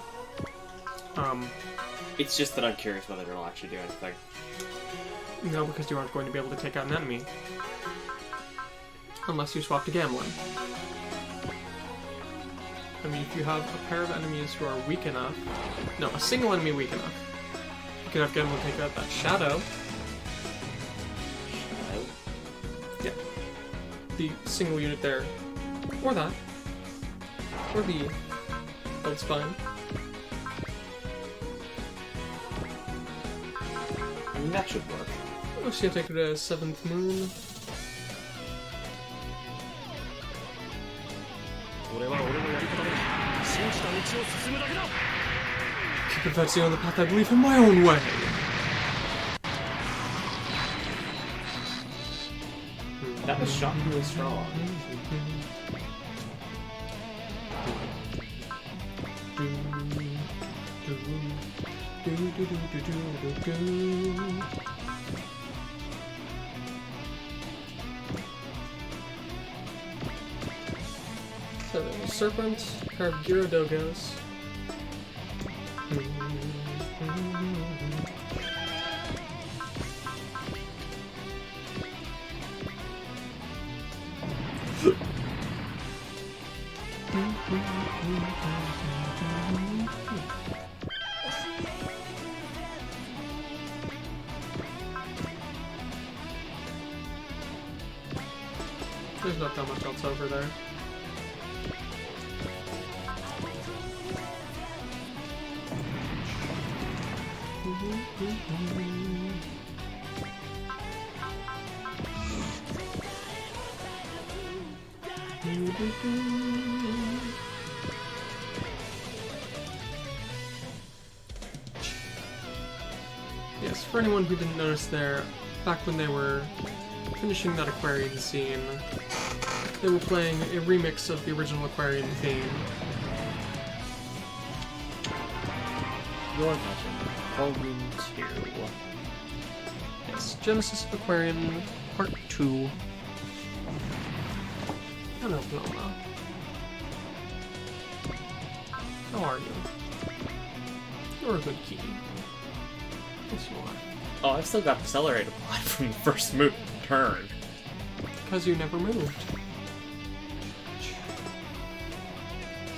It's just that I'm curious whether it'll actually do anything. No, because you aren't going to be able to take out an enemy. Unless you swap to Gambling. I mean, if you have a pair of enemies who are weak enough... No, a single enemy weak enough. You could have Gambling take out that Shadow. Shadow? Yeah. The single unit there. Or that. Or the Gold Spine. I mean, that should work. Oh, so you take it to 7th Moon. Keep advancing on the path I believe in my own way. That was shockingly strong. So there was Serpent, a pair of Gyrodogos. There's not that much else over there. Yes, for anyone who didn't notice there, back when they were finishing that Aquarian scene, they were playing a remix of the original Aquarian theme. You're watching Volume 2. Yes, Genesis of Aquarian Part 2. Hello, Bloma. How are you? You're a good key. Yes, you are. Oh, I've still got Accelerate applied from the first turn. Because you never moved.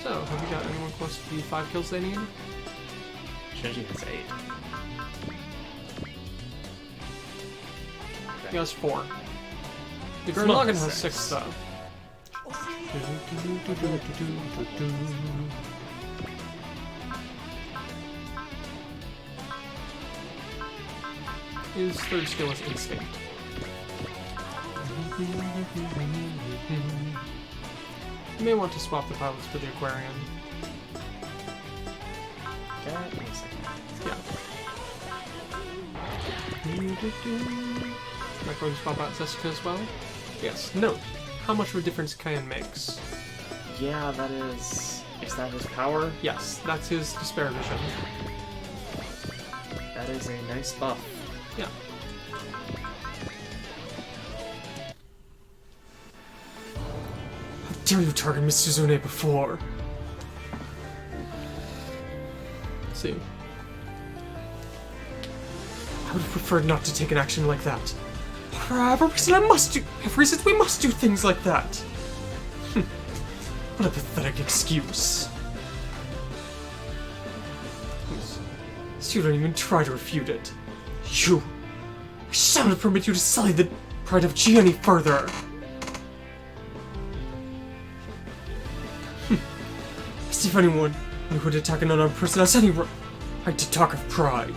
So, have you got anyone close to the 5 kills they need? Shinji has 8. He has 4. The Gurren Small Lagann has has 6 6. though. His third skill is Instinct. You may want to swap the pilots for the Aquarian. Okay, wait a second. Yeah. Am I going to swap out Jessica as well? Yes. Note how much of a difference Kayan makes. Yeah, that is... Is that his power? Yes, that's his Despair Vision. That is a nice buff. Yeah. How dare you target Miss Suzune before? Let's see. I would have preferred not to take an action like that. For every reason we must do things like that. What a pathetic excuse. So you don't even try to refute it. You! I shall not permit you to sully the pride of G any further! As if anyone who would attack an unarmed person has any right to talk of pride.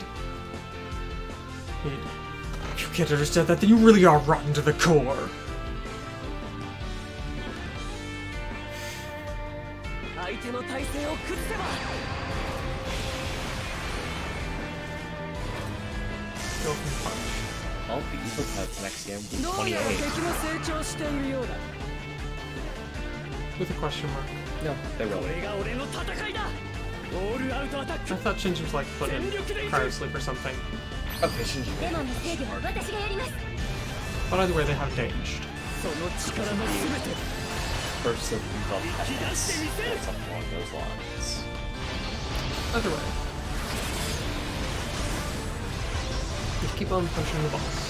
If you can't understand that, then you really are rotten to the core. All the evil types next game will be 28. With a question mark. No, they will. I thought Shinji was like put in cryo sleep or something. Okay, Shinji. But either way, they have danged. bursts of intelligence or something along those lines. Either way. Just keep on pushing the boss.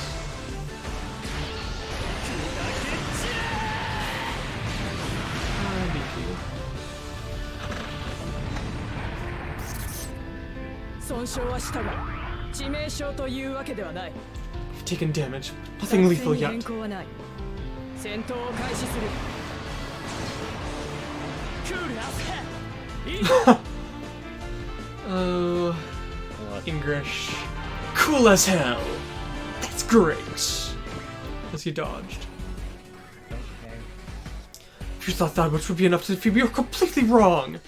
You've taken damage. Nothing lethal yet. English. Cool as hell. That's great. As he dodged. Okay. If you thought that much would be enough to defeat me, you're completely wrong.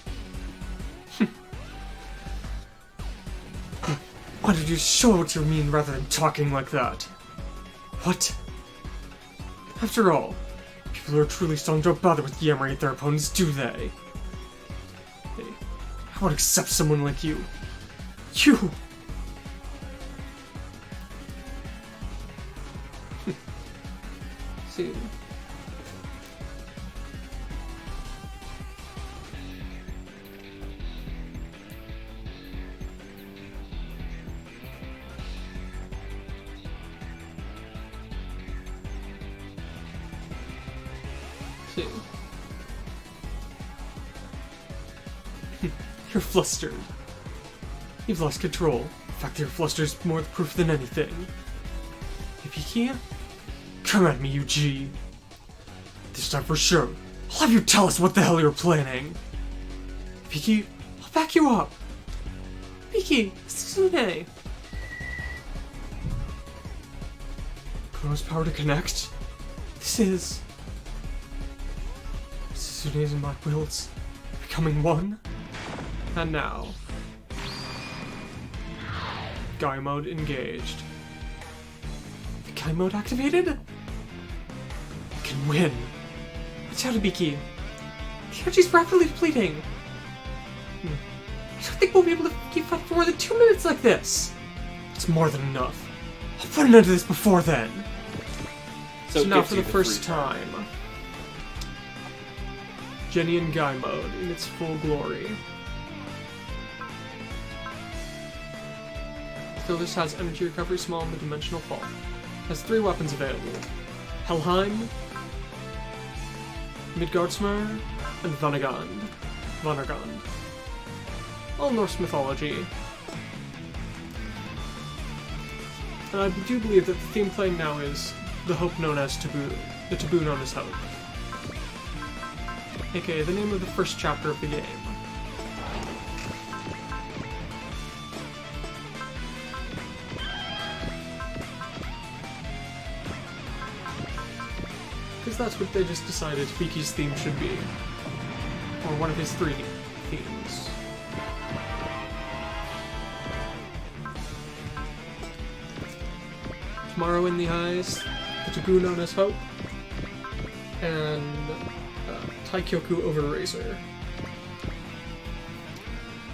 Why did you show what you mean rather than talking like that? What? After all, people who are truly strong don't bother with yammering at their opponents, do they? Hey, I won't accept someone like you. You! See. You're flustered. You've lost control. The fact that you're flustered is more the proof than anything. Hibiki? Come at me, Yuji. This time for sure. I'll have you tell us what the hell you're planning. Hibiki, I'll back you up. Hibiki, Sune. Chrono's power to connect? This is... Suzune's and my wills becoming one? And now... Guy mode engaged. Guy mode activated? We can win! Watch out, Hibiki. The energy's rapidly depleting. I don't think we'll be able to keep fighting for more than 2 minutes like this. It's more than enough. I'll put an end to this before then. So now for the first time, Genin Guy mode in its full glory. Still this has energy recovery small in the dimensional fall. Has 3 weapons available. Helheim, Midgardsmer, and Vanagand. All Norse mythology. And I do believe that the theme playing now is the hope known as Taboo. The taboo known as hope. AKA the name of the first chapter of the game. Because that's what they just decided Hibiki's theme should be. Or one of his 3 themes. Tomorrow in the Eyes, the taboo known as Hope, and Taikyoku over Razor.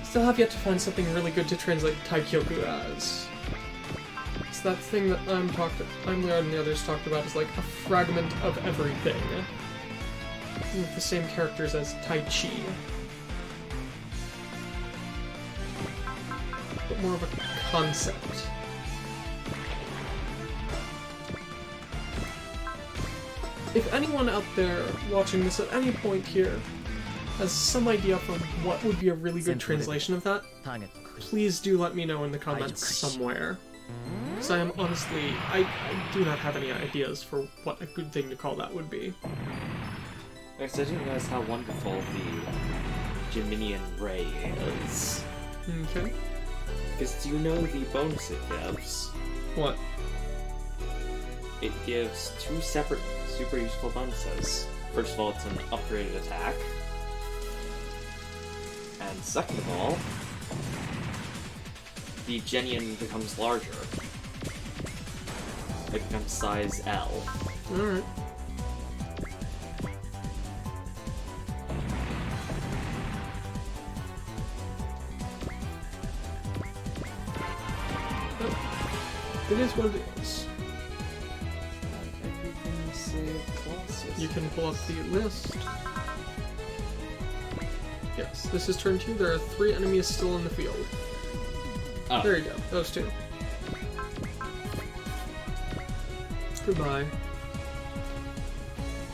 Still have yet to find something really good to translate Taikyoku as. It's that thing that Leon and the others talked about is like a fragment of everything. With the same characters as Tai Chi. But more of a concept. If anyone out there watching this at any point here has some idea for what would be a really good translation of that, please do let me know in the comments somewhere. Because I am honestly, I do not have any ideas for what a good thing to call that would be. Next, I didn't realize how wonderful the Geminian Ray is. Okay. Because do you know the bonus it gives? What? It gives 2 separate super useful bonuses. First of all, it's an upgraded attack. And second of all, the Genin becomes larger. It becomes size L. Alright. It is what it is. Everything saved classes. You can pull up the list. Yes, this is turn 2. There are 3 enemies still in the field. Oh. There you go, those 2. Goodbye.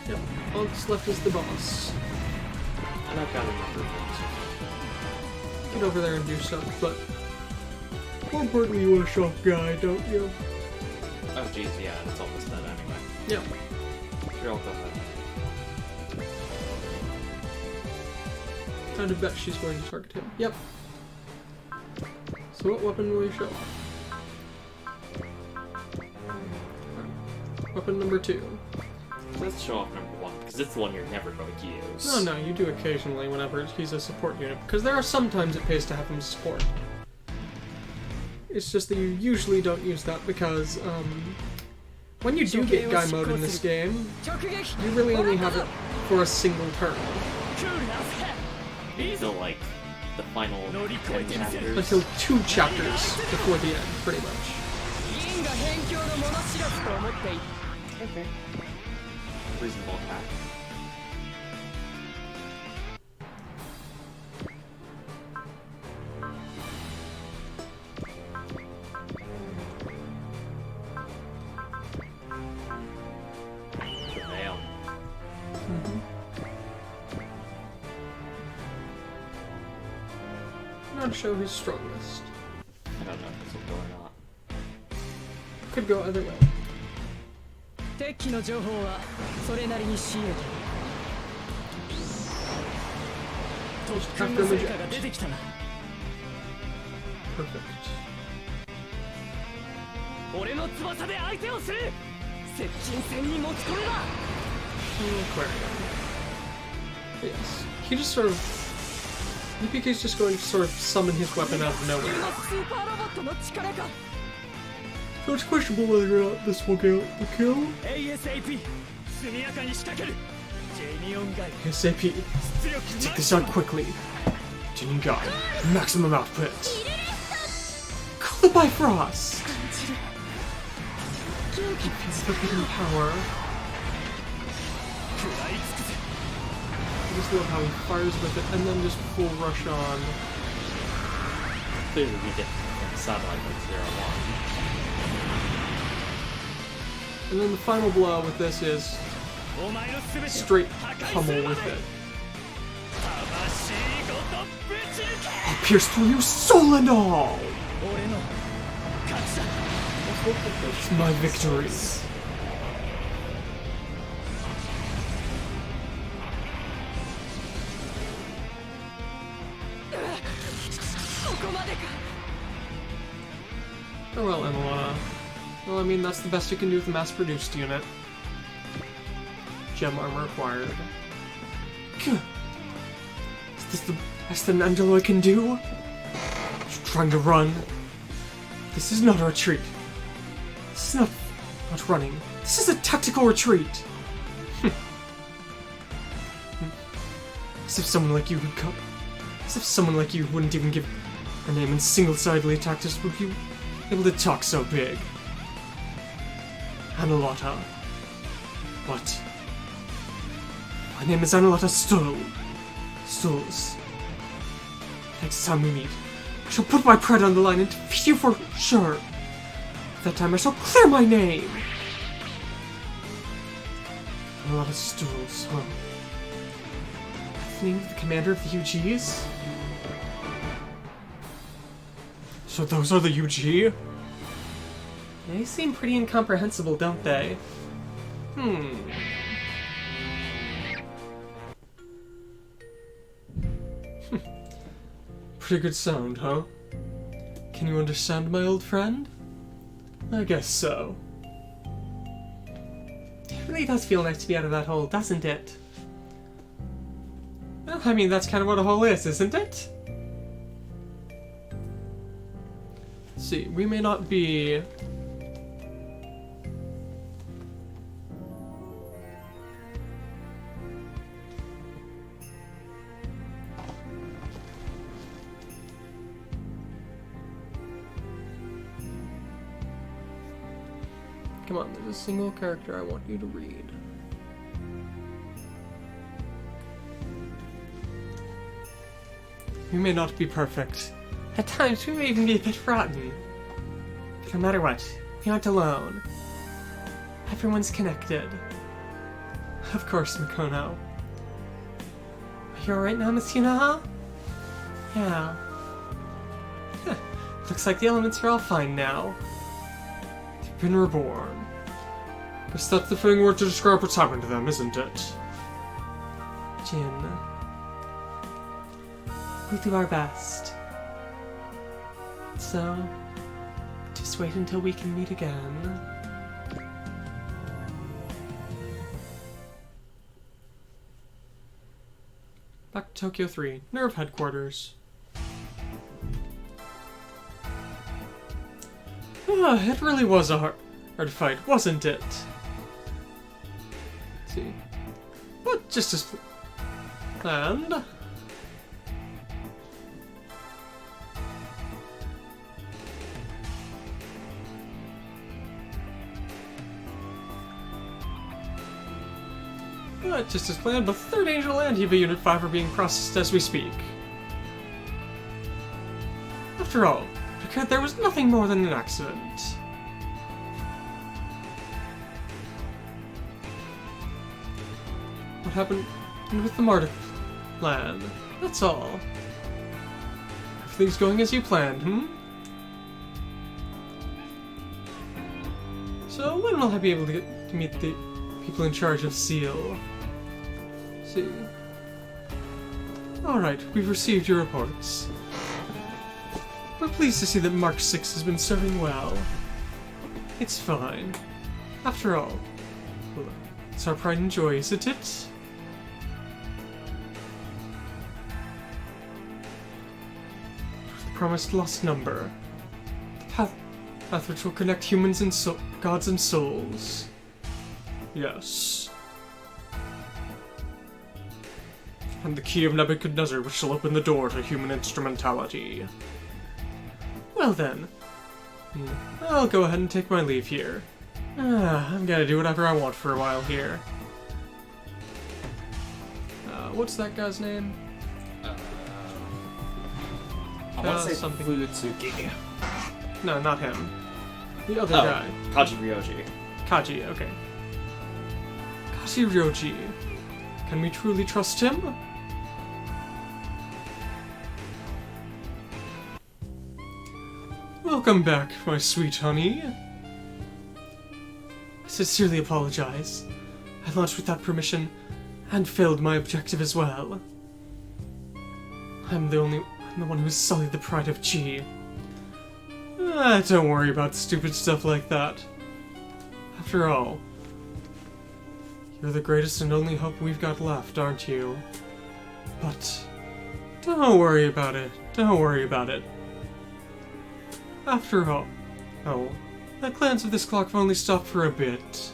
Yep, all that's left is the boss. And I've got a number of things. Get over there and do stuff, but more importantly, you want a shop guy, don't you? Oh jeez, yeah, it's almost done anyway. Yeah. Sure, I'll go ahead. Kind of bet she's going to target him. Yep. So what weapon will you show off? Weapon number 2. Let's show off number 1, because it's the one you're never going to use. No, you do occasionally whenever he's a support unit, because there are sometimes it pays to have him support. It's just that you usually don't use that because, when you do get guy mode in this game, you really only have it for a single turn. Until, like, the final 10 chapters. Until 2 chapters before the end, pretty much. Okay. Reasonable attack. Prevail. Not show his strongest. I don't know if this will go or not. Could go either way. Half damage out. Perfect. Aquarium. Yes. He just sort of... UPK's just going to sort of summon his weapon out of nowhere. So it's questionable whether or not this will get the kill. ASAP. Take this out quickly. Jingai. Maximum output. Call the Bifrost! Forbidden power. I just love how he fires with it and then just full rush on. Clearly we get from satellite like 0-1. And then the final blow with this is straight pummel with it. I'll pierce through you, soul and all! It's my victory. Oh well, Emma. Well, I mean, that's the best you can do with a mass-produced unit. Gem armor acquired. Is this the best an Angelo can do? You're trying to run. This is not a retreat. This is not running. This is a tactical retreat. As if someone like you would come. As if someone like you wouldn't even give a name and single-sidedly attacked us would you able to talk so big. Analotta. What? My name is Analotta Stulls. Next time we meet, I shall put my pride on the line and defeat you for sure. That time I shall clear my name. Analotta Stulls, huh? That's the name of the commander of the UGs? So those are the UG? They seem pretty incomprehensible, don't they? Pretty good sound, huh? Can you understand, my old friend? I guess so. It really does feel nice to be out of that hole, doesn't it? Well, I mean, that's kind of what a hole is, isn't it? Let's see, we may not be... Come on, there's a single character I want you to read. we may not be perfect. At times, we may even be a bit rotten. But no matter what, we aren't alone. Everyone's connected. Of course, Mikono. Are you alright now, Miss Yunoha? Yeah. Huh. Looks like the elements are all fine now. They've been reborn. Guess that's the fitting word to describe what's happened to them, isn't it? Jin. We'll do our best. So, just wait until we can meet again. Back to Tokyo 3, Nerve Headquarters. It really was a hard fight, wasn't it? Let's see. But just as planned. Just as planned, the 3rd Angel and Hiva Unit 5 are being processed as we speak. After all, because there was nothing more than an accident. What happened with the Marta plan? That's all. Everything's going as you planned, So when will I be able to get to meet the people in charge of SEAL? See. Alright, we've received your reports. We're pleased to see that Mark 6 has been serving well. It's fine. After all, it's our pride and joy, isn't it? The promised lost number. The path which will connect humans and gods and souls. Yes. And the key of Nebuchadnezzar which shall open the door to human instrumentality. Well then, I'll go ahead and take my leave here. I'm gonna do whatever I want for a while here. What's that guy's name? I want to say something. Fudou. No, not him. The other guy. Kaji Ryoji. Kaji, okay. Kaji Ryoji. Can we truly trust him? Welcome back, my sweet honey. I sincerely apologize. I launched without permission and failed my objective as well. I'm the one who's sullied the pride of Chi. Don't worry about stupid stuff like that. After all, you're the greatest and only hope we've got left, aren't you? But don't worry about it. Don't worry about it. After all, the glance of this clock have only stopped for a bit.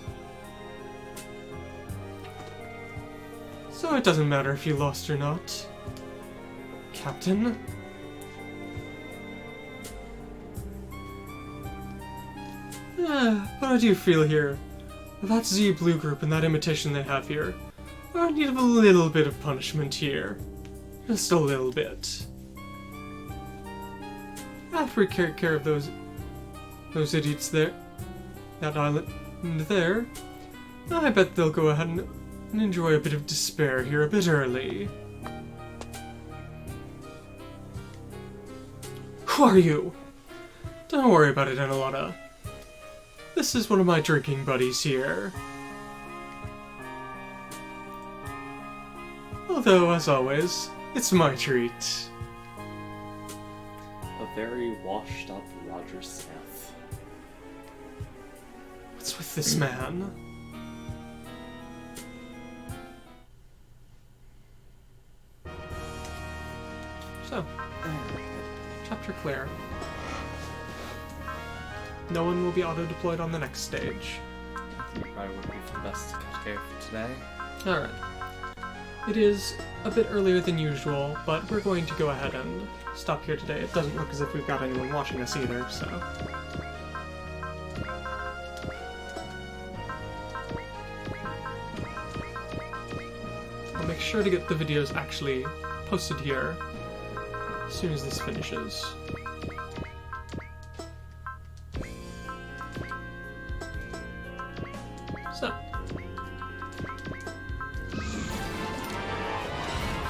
So it doesn't matter if you lost or not. Captain? But I do feel here that Z Blue Group and that imitation they have here are in need of a little bit of punishment here. Just a little bit. After we take care of those idiots there, that island there, I bet they'll go ahead and enjoy a bit of despair here a bit early. Who are you? Don't worry about it, Enolata. This is one of my drinking buddies here. Although, as always, it's my treat. A very washed up Roger Smith. What's with this man? So, chapter clear. No one will be auto-deployed on the next stage. I think probably would be for the best to cut here for today. Alright. It is a bit earlier than usual, but we're going to go ahead and stop here today. It doesn't look as if we've got anyone watching us either, so... I'll make sure to get the videos actually posted here as soon as this finishes. So,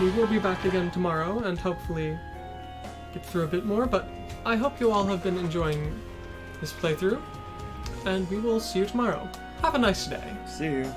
we will be back again tomorrow and hopefully get through a bit more, but I hope you all have been enjoying this playthrough, and we will see you tomorrow. Have a nice day. See you.